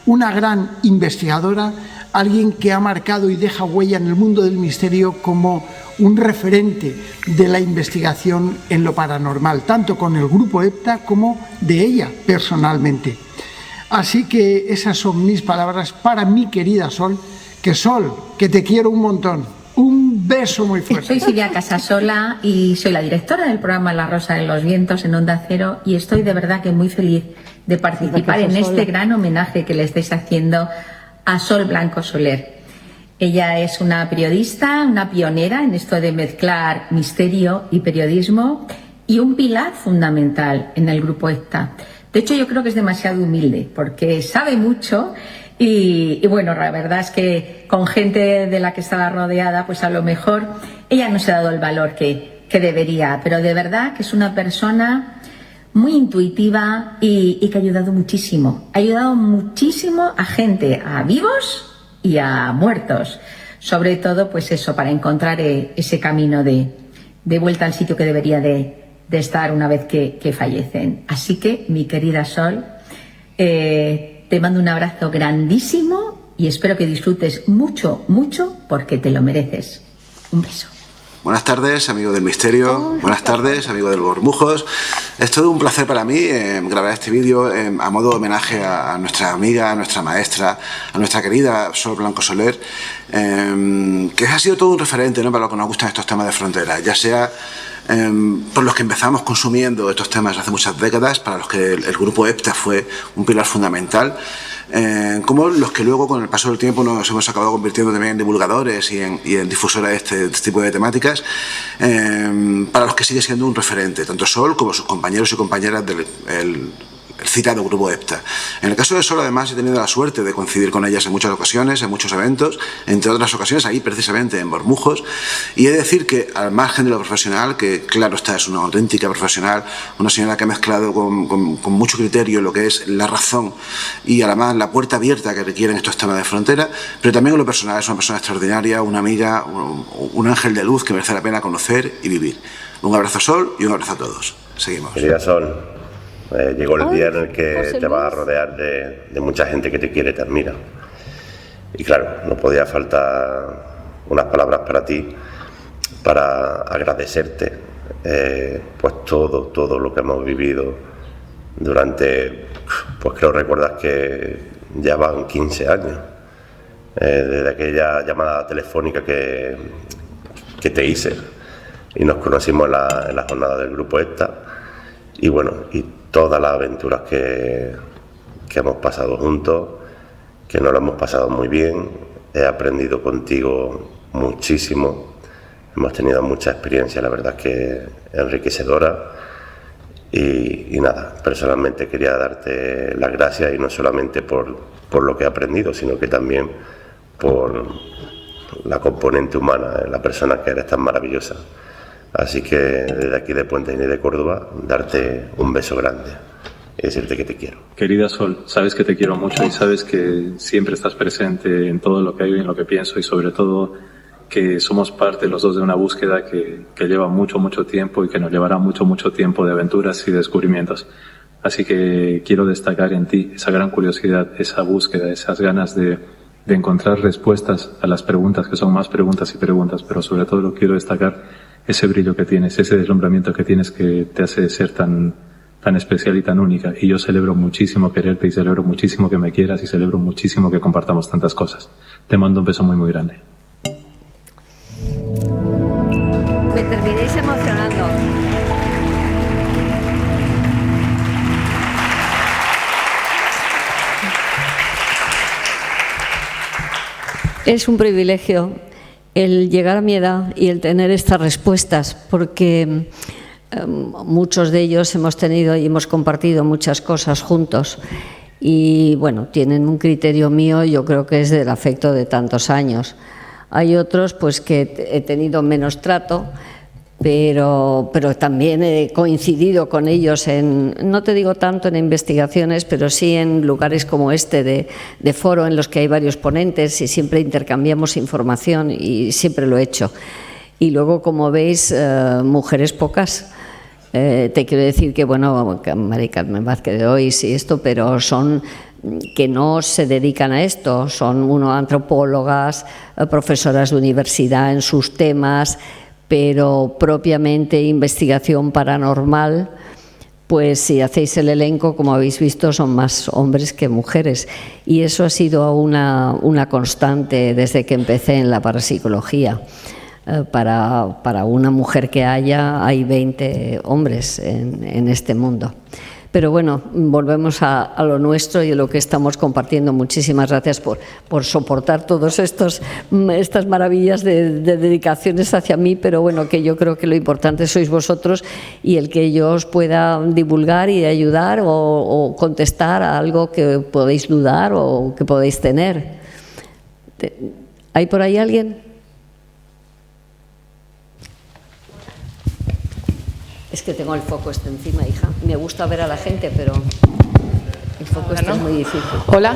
Una gran investigadora, alguien que ha marcado y deja huella en el mundo del misterio como un referente de la investigación en lo paranormal, tanto con el Grupo EPTA como de ella personalmente. Así que esas son mis palabras para mi querida Sol, que te quiero un montón. Un beso muy fuerte. Soy Silvia Casasola y soy la directora del programa La Rosa de los Vientos en Onda Cero, y estoy de verdad que muy feliz de participar en este gran homenaje que le estáis haciendo a Sol Blanco Soler. Ella es una periodista, una pionera en esto de mezclar misterio y periodismo, y un pilar fundamental en el Grupo EPTA. De hecho, yo creo que es demasiado humilde porque sabe mucho. Y bueno, la verdad es que con gente de la que estaba rodeada, pues a lo mejor ella no se ha dado el valor que debería, pero de verdad que es una persona muy intuitiva y que ha ayudado muchísimo. Ha ayudado muchísimo a gente, a vivos y a muertos. Sobre todo, pues eso, para encontrar ese camino de vuelta al sitio que debería de estar una vez que fallecen. Así que, mi querida Sol, te mando un abrazo grandísimo y espero que disfrutes mucho, mucho, porque te lo mereces. Un beso. Buenas tardes, amigo del misterio. Buenas tardes, amigo del Bormujos. Es todo un placer para mí grabar este vídeo a modo de homenaje a nuestra amiga, a nuestra maestra, a nuestra querida Sol Blanco Soler, que ha sido todo un referente, ¿no?, para los que nos gustan estos temas de frontera, ya sea por los que empezamos consumiendo estos temas hace muchas décadas, para los que el grupo EPTA fue un pilar fundamental, como los que luego con el paso del tiempo nos hemos acabado convirtiendo también en divulgadores y en difusores de este tipo de temáticas, para los que sigue siendo un referente, tanto Sol como sus compañeros y compañeras del el citado grupo EPTA. En el caso de Sol, además, he tenido la suerte de coincidir con ellas en muchas ocasiones, en muchos eventos, entre otras ocasiones ahí precisamente en Bormujos, y he de decir que al margen de lo profesional, que claro está, es una auténtica profesional, una señora que ha mezclado con mucho criterio lo que es la razón y además la puerta abierta que requieren estos temas de frontera, pero también en lo personal es una persona extraordinaria, una amiga, un ángel de luz que merece la pena conocer y vivir. Un abrazo, Sol, y un abrazo a todos. Seguimos. Querida Sol, llegó el día en el que te vas a rodear de mucha gente que te quiere, te admira. Y claro, no podía faltar unas palabras para ti, para agradecerte pues todo lo que hemos vivido durante, pues creo recuerdas que ya van 15 años, desde aquella llamada telefónica que te hice y nos conocimos en la jornada del grupo EPTA, y bueno, y todas las aventuras que hemos pasado juntos, que nos lo hemos pasado muy bien. He aprendido contigo muchísimo, hemos tenido mucha experiencia, la verdad es que enriquecedora, y nada, personalmente quería darte las gracias, y no solamente por lo que he aprendido, sino que también por la componente humana, la persona que eres tan maravillosa. Así que desde aquí de Puente Genil de Córdoba, darte un beso grande y decirte que te quiero. Querida Sol, sabes que te quiero mucho y sabes que siempre estás presente en todo lo que hago y en lo que pienso, y sobre todo que somos parte los dos de una búsqueda que lleva mucho tiempo y que nos llevará mucho tiempo de aventuras y descubrimientos. Así que quiero destacar en ti esa gran curiosidad, esa búsqueda, esas ganas de encontrar respuestas a las preguntas, que son más preguntas y preguntas, pero sobre todo lo quiero destacar ese brillo que tienes, ese deslumbramiento que tienes, que te hace ser tan especial y tan única. Y yo celebro muchísimo quererte, y celebro muchísimo que me quieras, y celebro muchísimo que compartamos tantas cosas. Te mando un beso muy grande. Me terminéis emocionando. Es un privilegio el llegar a mi edad y el tener estas respuestas, porque muchos de ellos hemos tenido y hemos compartido muchas cosas juntos, y bueno, tienen un criterio mío, yo creo que es del afecto de tantos años. Hay otros pues que he tenido menos trato, pero también he coincidido con ellos no te digo tanto en investigaciones, pero sí en lugares como este de foro, en los que hay varios ponentes y siempre intercambiamos información, y siempre lo he hecho. Y luego, como veis, mujeres pocas. Te quiero decir que, bueno, María Carmen Vázquez de hoy sí esto, pero son que no se dedican a esto, son antropólogas, profesoras de universidad en sus temas, pero propiamente investigación paranormal, pues si hacéis el elenco, como habéis visto, son más hombres que mujeres, y eso ha sido una constante desde que empecé en la parapsicología. Para una mujer que hay 20 hombres en este mundo. Pero bueno, volvemos a lo nuestro y a lo que estamos compartiendo. Muchísimas gracias por soportar todas estas maravillas de dedicaciones hacia mí, pero bueno, que yo creo que lo importante sois vosotros, y el que yo os pueda divulgar y ayudar o contestar a algo que podéis dudar o que podéis tener. ¿Hay por ahí alguien? Es que tengo el foco encima, hija. Me gusta ver a la gente, pero el foco es muy difícil. Hola.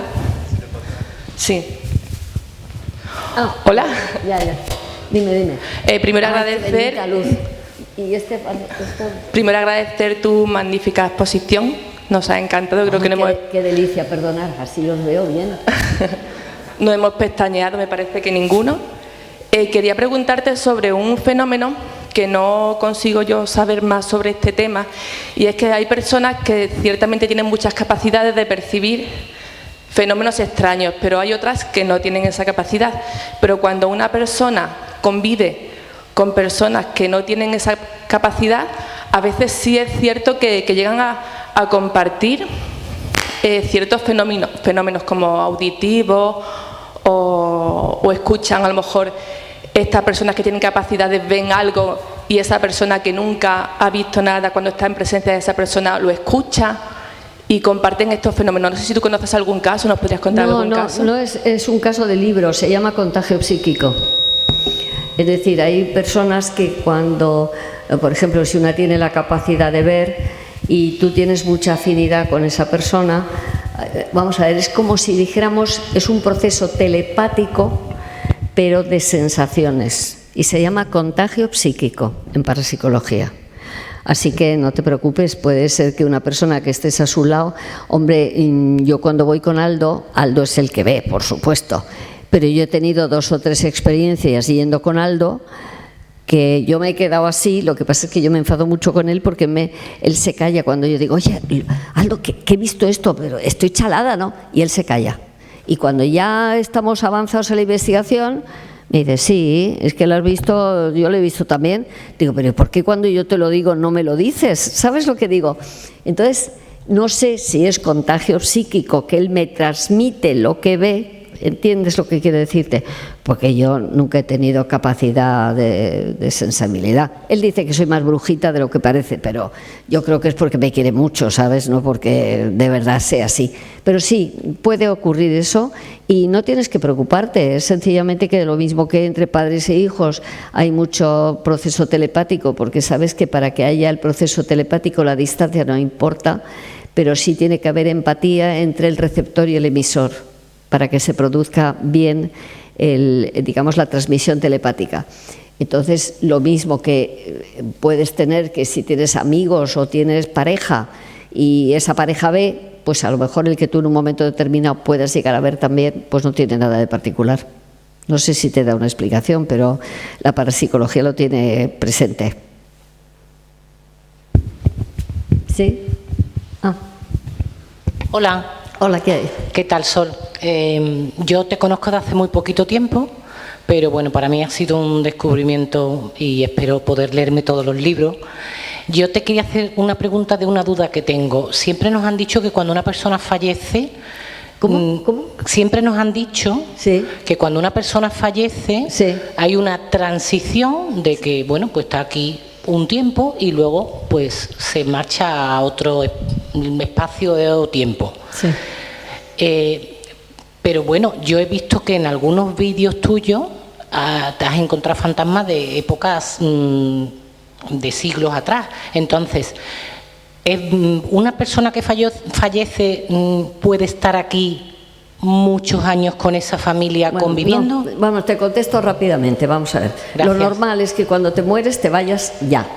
Sí. Hola. Ya. Dime. Primero agradecer. Primero agradecer tu magnífica exposición. Nos ha encantado. Creo que qué delicia, perdonad, así os veo bien. No hemos pestañeado, me parece que ninguno. Quería preguntarte sobre un fenómeno que no consigo yo saber más sobre este tema, y es que hay personas que ciertamente tienen muchas capacidades de percibir fenómenos extraños, pero hay otras que no tienen esa capacidad. Pero cuando una persona convive con personas que no tienen esa capacidad, a veces sí es cierto que llegan a compartir ciertos fenómenos como auditivos o escuchan, a lo mejor estas personas que tienen capacidades ven algo y esa persona que nunca ha visto nada, cuando está en presencia de esa persona lo escucha y comparten estos fenómenos. No sé si tú conoces algún caso, ¿nos podrías contar algún caso? No, es un caso de libro, se llama contagio psíquico. Es decir, hay personas que cuando, por ejemplo, si una tiene la capacidad de ver y tú tienes mucha afinidad con esa persona, vamos a ver, es como si dijéramos, es un proceso telepático, pero de sensaciones, y se llama contagio psíquico en parapsicología. Así que no te preocupes, puede ser que una persona que estés a su lado, hombre, yo cuando voy con Aldo es el que ve, por supuesto, pero yo he tenido 2 o 3 experiencias yendo con Aldo que yo me he quedado así. Lo que pasa es que yo me enfado mucho con él porque él se calla cuando yo digo, oye, Aldo, que he visto esto, pero estoy chalada, ¿no? Y él se calla. Y cuando ya estamos avanzados en la investigación, me dice, sí, es que lo has visto, yo lo he visto también. Digo, pero ¿por qué cuando yo te lo digo no me lo dices? ¿Sabes lo que digo? Entonces, no sé si es contagio psíquico, que él me transmite lo que ve. ¿Entiendes lo que quiero decirte? Porque yo nunca he tenido capacidad de sensibilidad. Él dice que soy más brujita de lo que parece, pero yo creo que es porque me quiere mucho, ¿sabes? No porque de verdad sea así. Pero sí, puede ocurrir eso y no tienes que preocuparte. Es sencillamente que lo mismo que entre padres e hijos hay mucho proceso telepático, porque sabes que para que haya el proceso telepático la distancia no importa, pero sí tiene que haber empatía entre el receptor y el emisor, para que se produzca bien digamos, la transmisión telepática. Entonces, lo mismo que puedes tener que si tienes amigos o tienes pareja y esa pareja ve, pues a lo mejor el que tú en un momento determinado puedas llegar a ver también, pues no tiene nada de particular. No sé si te da una explicación, pero la parapsicología lo tiene presente. ¿Sí? Hola. Hola, ¿qué hay? ¿Qué tal, Sol? Yo te conozco de hace muy poquito tiempo, pero bueno, para mí ha sido un descubrimiento y espero poder leerme todos los libros. Yo te quería hacer una pregunta de una duda que tengo. Siempre nos han dicho que cuando una persona fallece... ¿Cómo? Siempre nos han dicho que cuando una persona fallece hay una transición de que, bueno, pues está aquí un tiempo y luego pues se marcha a otro espacio o tiempo. Sí. Pero bueno, yo he visto que en algunos vídeos tuyos te has encontrado fantasmas de épocas de siglos atrás. Entonces, ¿una persona que fallece puede estar aquí muchos años con esa familia conviviendo? No, vamos, te contesto rápidamente, vamos a ver. Gracias. Lo normal es que cuando te mueres te vayas ya.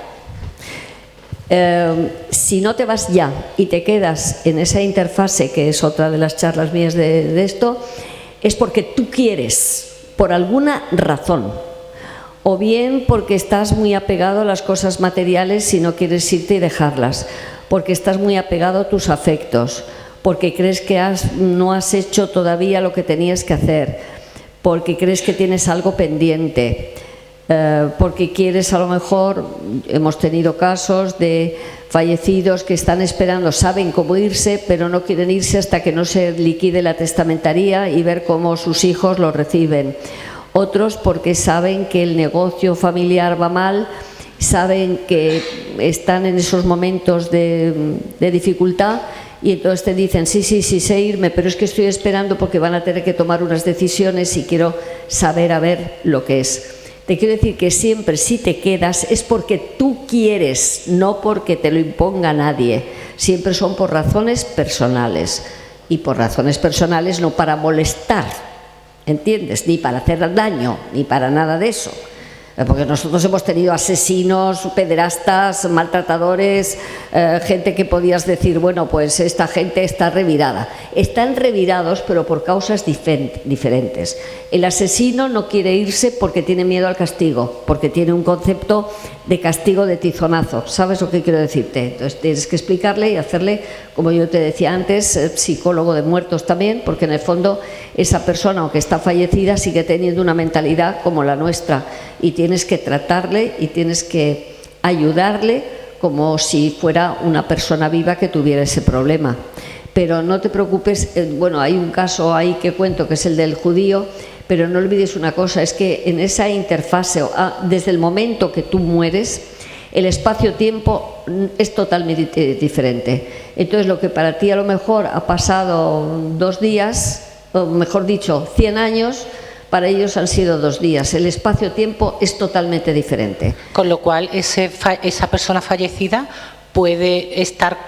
Si no te vas ya y te quedas en esa interfase, que es otra de las charlas mías de esto, es porque tú quieres, por alguna razón, o bien porque estás muy apegado a las cosas materiales y no quieres irte y dejarlas, porque estás muy apegado a tus afectos, porque crees que no has hecho todavía lo que tenías que hacer, porque crees que tienes algo pendiente, porque quieres, a lo mejor, hemos tenido casos de fallecidos que están esperando, saben cómo irse, pero no quieren irse hasta que no se liquide la testamentaría y ver cómo sus hijos lo reciben. Otros porque saben que el negocio familiar va mal, saben que están en esos momentos de dificultad y entonces te dicen, sí, sé irme, pero es que estoy esperando porque van a tener que tomar unas decisiones y quiero saber a ver lo que es. Te quiero decir que siempre si te quedas es porque tú quieres, no porque te lo imponga nadie. Siempre son por razones personales. Y por razones personales no para molestar, ¿entiendes? Ni para hacer daño, ni para nada de eso. Porque nosotros hemos tenido asesinos, pederastas, maltratadores, gente que podías decir, bueno, pues esta gente está revirada. Están revirados, pero por causas diferentes. El asesino no quiere irse porque tiene miedo al castigo, porque tiene un concepto de castigo de tizonazo. ¿Sabes lo que quiero decirte? Entonces tienes que explicarle y hacerle, como yo te decía antes, psicólogo de muertos también, porque en el fondo esa persona, aunque está fallecida, sigue teniendo una mentalidad como la nuestra, y tienes que tratarle y tienes que ayudarle como si fuera una persona viva que tuviera ese problema. Pero no te preocupes, bueno, hay un caso ahí que cuento que es el del judío, pero no olvides una cosa, es que en esa interfase, desde el momento que tú mueres, el espacio-tiempo es totalmente diferente. Entonces, lo que para ti a lo mejor ha pasado 2 días, o mejor dicho, 100 años, para ellos han sido 2 días. El espacio-tiempo es totalmente diferente. Con lo cual, esa persona fallecida puede estar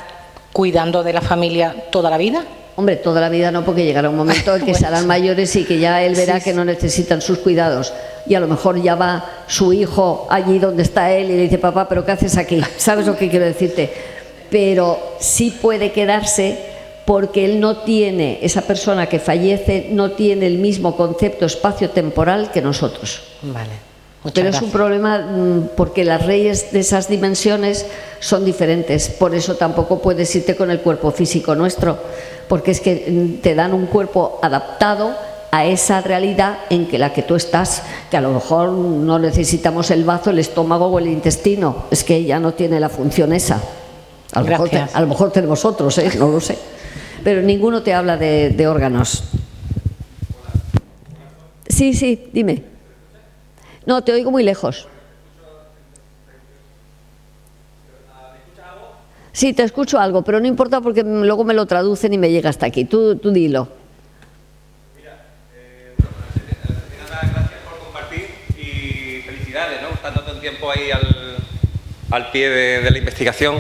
cuidando de la familia toda la vida. Hombre, toda la vida no, porque llegará un momento en que serán mayores y que ya él verá que no necesitan sus cuidados. Y a lo mejor ya va su hijo allí donde está él y le dice, papá, ¿pero qué haces aquí? ¿Sabes lo que quiero decirte? Pero sí puede quedarse porque él no tiene, esa persona que fallece, no tiene el mismo concepto espacio-temporal que nosotros. Vale. Pero es un problema porque las leyes de esas dimensiones son diferentes. Por eso tampoco puedes irte con el cuerpo físico nuestro, porque es que te dan un cuerpo adaptado a esa realidad en que la que tú estás, que a lo mejor no necesitamos el bazo, el estómago o el intestino, es que ya no tiene la función esa. A lo mejor tenemos otros, no lo sé. Pero ninguno te habla de órganos. Sí, dime. No, te oigo muy lejos. Sí, te escucho algo, pero no importa porque luego me lo traducen y me llega hasta aquí. Tú dilo. Mira, gracias por compartir y felicidades, ¿no? Estando tanto tiempo ahí al pie de la investigación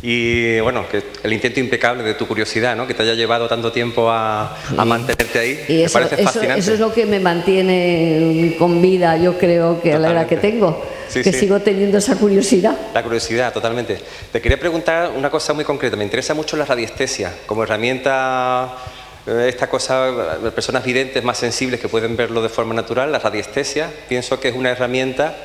y, bueno, que el intento impecable de tu curiosidad, ¿no? Que te haya llevado tanto tiempo a mantenerte ahí. Y eso, me parece fascinante. Eso es lo que me mantiene con vida, yo creo, que a la edad que tengo. Que sigo teniendo esa curiosidad. La curiosidad, totalmente. Te quería preguntar una cosa muy concreta. Me interesa mucho la radiestesia como herramienta, esta cosa, personas videntes más sensibles que pueden verlo de forma natural. La radiestesia, pienso que es una herramienta.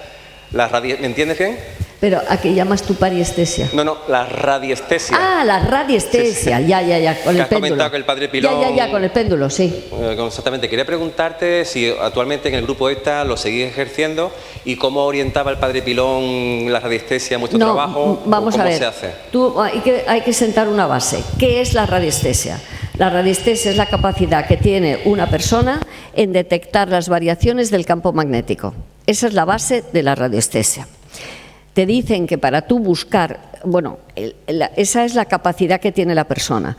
¿Me entiendes bien? Pero ¿a qué llamas tu pariestesia? No, la radiestesia. Ah, la radiestesia, sí. Ya, con el péndulo. Has comentado que el padre Pilón... Ya, con el péndulo, sí. Exactamente. Quería preguntarte si actualmente en el grupo ETA lo seguís ejerciendo y cómo orientaba el padre Pilón la radiestesia en vuestro trabajo. Vamos a ver. ¿Cómo se hace? Hay que sentar una base. ¿Qué es la radiestesia? La radiestesia es la capacidad que tiene una persona en detectar las variaciones del campo magnético. Esa es la base de la radiestesia. Te dicen que para tú buscar, bueno, esa es la capacidad que tiene la persona,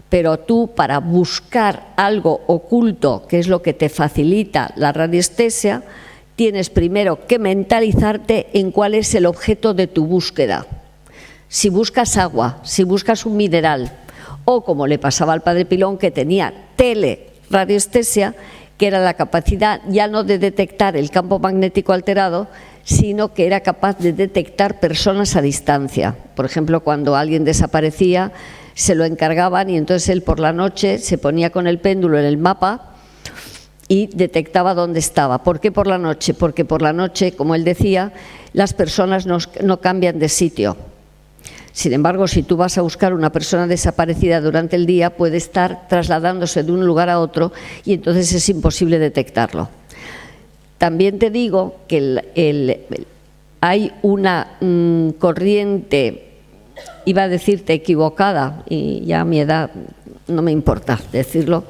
pero tú para buscar algo oculto, que es lo que te facilita la radiestesia, tienes primero que mentalizarte en cuál es el objeto de tu búsqueda. Si buscas agua, si buscas un mineral, o como le pasaba al padre Pilón, que tenía teleradiestesia, que era la capacidad ya no de detectar el campo magnético alterado, sino que era capaz de detectar personas a distancia. Por ejemplo, cuando alguien desaparecía, se lo encargaban y entonces él por la noche se ponía con el péndulo en el mapa y detectaba dónde estaba. ¿Por qué por la noche? Porque por la noche, como él decía, las personas no cambian de sitio. Sin embargo, si tú vas a buscar una persona desaparecida durante el día, puede estar trasladándose de un lugar a otro y entonces es imposible detectarlo. También te digo que hay una corriente, iba a decirte equivocada, y ya a mi edad no me importa decirlo,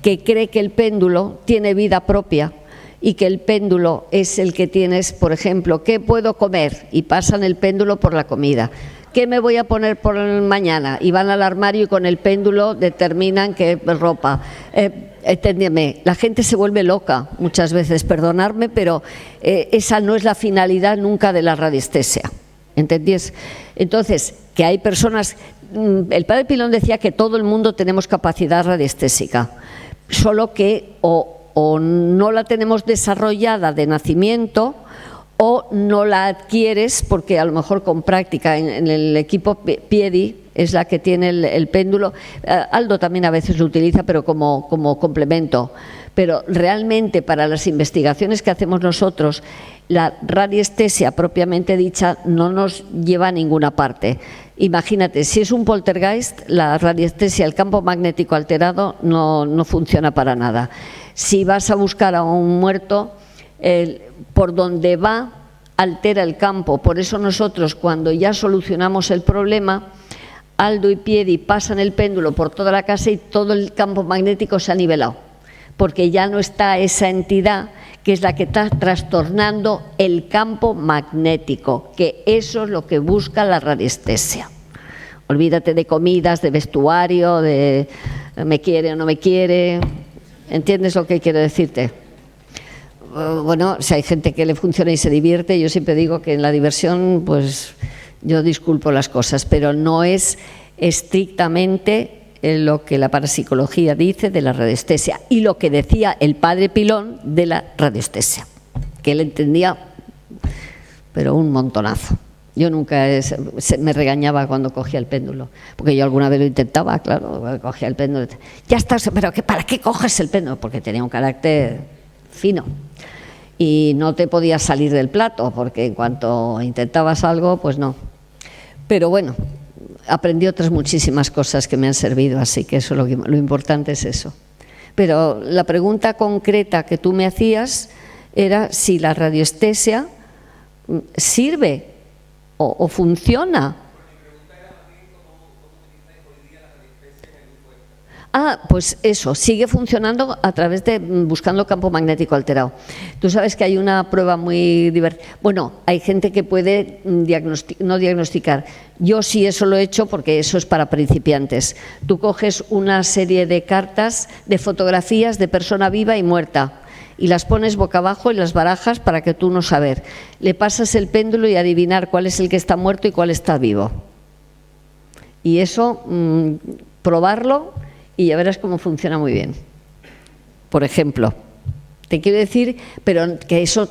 que cree que el péndulo tiene vida propia y que el péndulo es el que tienes, por ejemplo, ¿qué puedo comer? Y pasan el péndulo por la comida. ¿Qué me voy a poner por mañana? Y van al armario y con el péndulo determinan qué ropa. Entiéndeme, la gente se vuelve loca muchas veces, perdonadme, pero esa no es la finalidad nunca de la radiestesia. ¿Entendés? Entonces, que hay personas... El padre Pilón decía que todo el mundo tenemos capacidad radiestésica, solo que o no la tenemos desarrollada de nacimiento o no la adquieres porque a lo mejor con práctica en el equipo Piedi es la que tiene el péndulo. Aldo también a veces lo utiliza, pero como complemento. Pero realmente para las investigaciones que hacemos nosotros, la radiestesia propiamente dicha no nos lleva a ninguna parte. Imagínate, si es un poltergeist, la radiestesia, el campo magnético alterado, no funciona para nada. Si vas a buscar a un muerto, por donde va, altera el campo. Por eso nosotros, cuando ya solucionamos el problema, Aldo y Piedi pasan el péndulo por toda la casa y todo el campo magnético se ha nivelado, porque ya no está esa entidad que es la que está trastornando el campo magnético, que eso es lo que busca la radiestesia. Olvídate de comidas, de vestuario, de me quiere o no me quiere. ¿Entiendes lo que quiero decirte? Bueno, si hay gente que le funciona y se divierte, yo siempre digo que en la diversión, pues yo disculpo las cosas, pero no es estrictamente lo que la parapsicología dice de la radiestesia y lo que decía el padre Pilón de la radiestesia, que él entendía, pero un montonazo. Yo nunca me regañaba cuando cogía el péndulo, porque yo alguna vez lo intentaba, claro, cogía el péndulo. Ya está, pero ¿para qué coges el péndulo? Porque tenía un carácter fino y no te podías salir del plato, porque en cuanto intentabas algo, pues no. Pero bueno, aprendí otras muchísimas cosas que me han servido, así que eso lo importante es eso. Pero la pregunta concreta que tú me hacías era si la radiestesia sirve o funciona. Pues eso, sigue funcionando a través de buscando campo magnético alterado. Tú sabes que hay una prueba muy divertida. Bueno, hay gente que puede no diagnosticar. Yo sí eso lo he hecho porque eso es para principiantes. Tú coges una serie de cartas, de fotografías de persona viva y muerta, y las pones boca abajo y las barajas para que tú no saber. Le pasas el péndulo y adivinar cuál es el que está muerto y cuál está vivo. Y eso, probarlo y ya verás cómo funciona muy bien. Por ejemplo, te quiero decir, pero que eso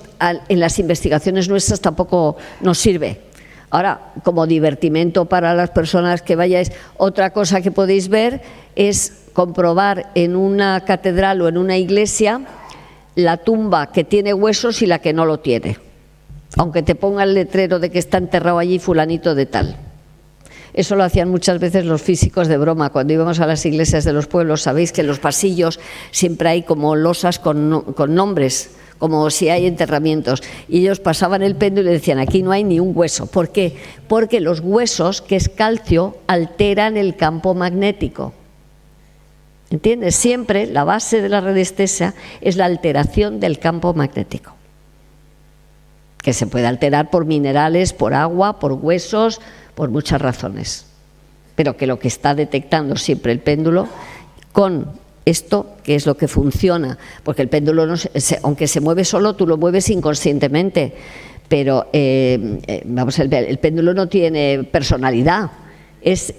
en las investigaciones nuestras tampoco nos sirve. Ahora, como divertimento para las personas que vayáis, otra cosa que podéis ver es comprobar en una catedral o en una iglesia la tumba que tiene huesos y la que no lo tiene, aunque te ponga el letrero de que está enterrado allí fulanito de tal. Eso lo hacían muchas veces los físicos de broma. Cuando íbamos a las iglesias de los pueblos, sabéis que en los pasillos siempre hay como losas con nombres, como si hay enterramientos. Y ellos pasaban el péndulo y decían, aquí no hay ni un hueso. ¿Por qué? Porque los huesos, que es calcio, alteran el campo magnético. ¿Entiendes? Siempre la base de la radiestesia es la alteración del campo magnético, que se puede alterar por minerales, por agua, por huesos, por muchas razones, pero que lo que está detectando siempre el péndulo con esto, que es lo que funciona, porque el péndulo, aunque se mueve solo, tú lo mueves inconscientemente, pero el péndulo no tiene personalidad, es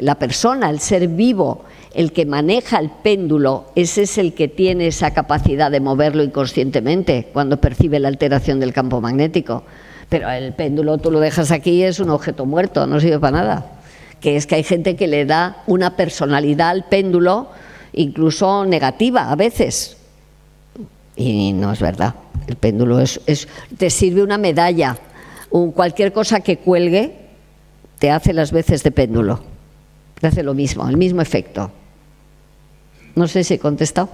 la persona, el ser vivo, el que maneja el péndulo, ese es el que tiene esa capacidad de moverlo inconscientemente cuando percibe la alteración del campo magnético. Pero el péndulo tú lo dejas aquí, es un objeto muerto, no sirve para nada. Que es que hay gente que le da una personalidad al péndulo, incluso negativa a veces. Y no es verdad. El péndulo te sirve una medalla. Cualquier cosa que cuelgue te hace las veces de péndulo. Te hace lo mismo, el mismo efecto. No sé si he contestado.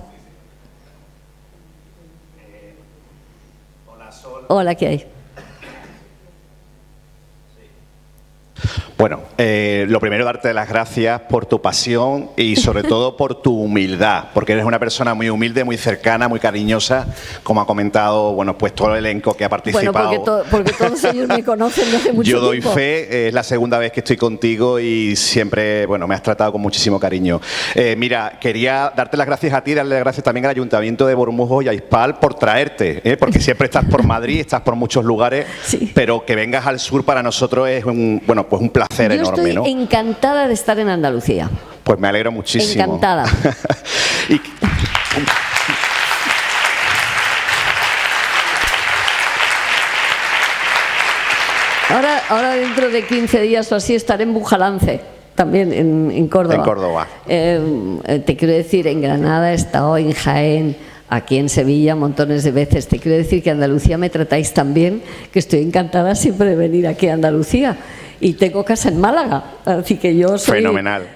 Hola, ¿qué hay? Bueno, lo primero, darte las gracias por tu pasión y sobre todo por tu humildad, porque eres una persona muy humilde, muy cercana, muy cariñosa, como ha comentado, bueno, pues todo el elenco que ha participado. Bueno, porque todos ellos me conocen desde hace mucho tiempo. Yo doy fe, es la segunda vez que estoy contigo y siempre, bueno, me has tratado con muchísimo cariño. Mira, quería darte las gracias a ti, darle las gracias también al Ayuntamiento de Bormujos y a ISPAL por traerte, porque siempre estás por Madrid, estás por muchos lugares, sí, pero que vengas al sur para nosotros es un placer enorme, ¿no? Yo estoy encantada de estar en Andalucía. Pues me alegro muchísimo. Encantada. Ahora dentro de 15 días o así estaré en Bujalance, también en Córdoba. En Córdoba. Te quiero decir, en Granada he estado, en Jaén, aquí en Sevilla montones de veces. Te quiero decir que Andalucía me tratáis tan bien que estoy encantada siempre de venir aquí a Andalucía. Y tengo casa en Málaga, así que yo soy... Fenomenal.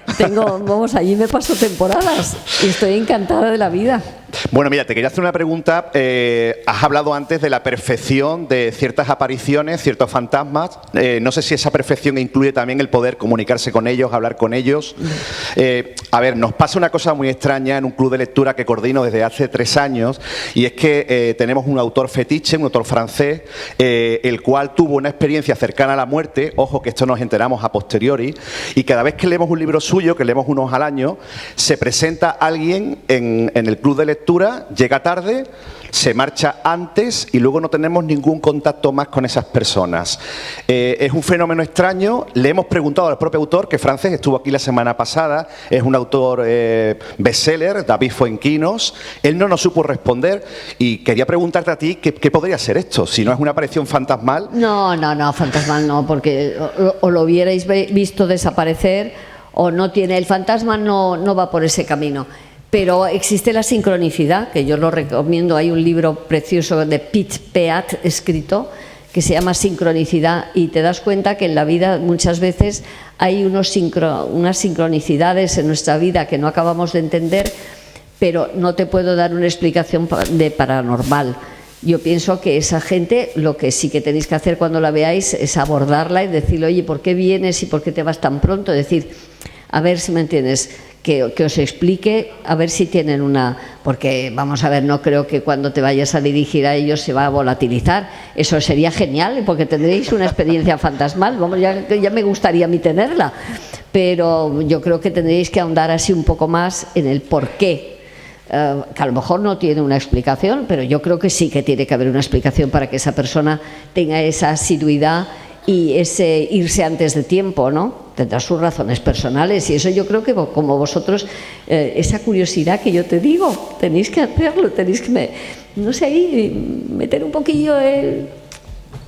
Allí me paso temporadas y estoy encantada de la vida. Bueno, mira, te quería hacer una pregunta. Has hablado antes de la perfección de ciertas apariciones, ciertos fantasmas. No sé si esa perfección incluye también el poder comunicarse con ellos, hablar con ellos. A ver, nos pasa una cosa muy extraña en un club de lectura que coordino desde hace 3 años, y es que tenemos un autor fetiche, un autor francés, el cual tuvo una experiencia cercana a la muerte. Ojo, que esto nos enteramos a posteriori, y cada vez que leemos un libro suyo, que leemos unos al año, se presenta alguien en el club de lectura, llega tarde, se marcha antes y luego no tenemos ningún contacto más con esas personas. Es un fenómeno extraño. Le hemos preguntado al propio autor, que francés, estuvo aquí la semana pasada, es un autor bestseller, David Fuenquinos. Él no nos supo responder y quería preguntarte a ti qué podría ser esto, si no es una aparición fantasmal. No, fantasmal no, porque o lo hubierais visto desaparecer o no tiene, el fantasma no va por ese camino. Pero existe la sincronicidad, que yo lo recomiendo. Hay un libro precioso de Pete Peat escrito que se llama Sincronicidad, y te das cuenta que en la vida muchas veces hay unas sincronicidades en nuestra vida que no acabamos de entender, pero no te puedo dar una explicación de paranormal. Yo pienso que esa gente, lo que sí que tenéis que hacer cuando la veáis es abordarla y decirle, oye, ¿por qué vienes y por qué te vas tan pronto? Decir, a ver si me entiendes, que os explique, a ver si tienen una... Porque, vamos a ver, no creo que cuando te vayas a dirigir a ellos se va a volatilizar. Eso sería genial, porque tendréis una experiencia fantasmal. Vamos, ya me gustaría a mí tenerla. Pero yo creo que tendréis que ahondar así un poco más en el por qué. Que a lo mejor no tiene una explicación, pero yo creo que sí que tiene que haber una explicación para que esa persona tenga esa asiduidad y ese irse antes de tiempo, ¿no? Tendrá sus razones personales, y eso yo creo que como vosotros, esa curiosidad que yo te digo, tenéis que hacerlo, tenéis que, no sé, ahí meter un poquillo el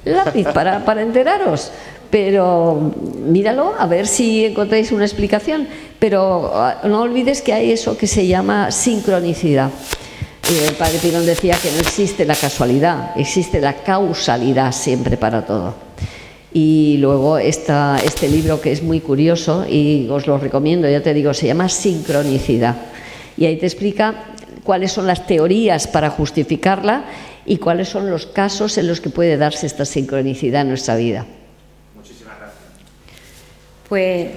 lápiz para enteraros. Pero míralo, a ver si encontráis una explicación. Pero no olvides que hay eso que se llama sincronicidad. El padre Pirón decía que no existe la casualidad, existe la causalidad siempre para todo. Y luego este libro, que es muy curioso y os lo recomiendo, ya te digo, se llama Sincronicidad. Y ahí te explica cuáles son las teorías para justificarla y cuáles son los casos en los que puede darse esta sincronicidad en nuestra vida. Muchísimas gracias. Pues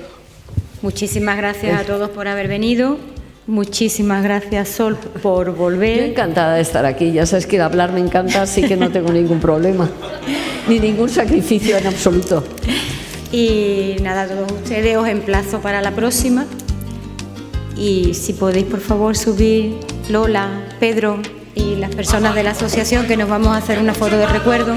muchísimas gracias a todos por haber venido. Muchísimas gracias, Sol, por volver. Yo encantada de estar aquí. Ya sabes que hablar me encanta, así que no tengo ningún problema. Ni ningún sacrificio en absoluto. Y nada, a todos ustedes os emplazo para la próxima. Y si podéis, por favor, subir Lola, Pedro y las personas de la asociación, que nos vamos a hacer una foto de recuerdo.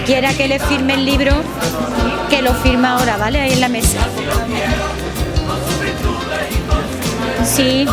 quiera que le firme el libro, que lo firma ahora, ¿vale? Ahí en la mesa. Sí.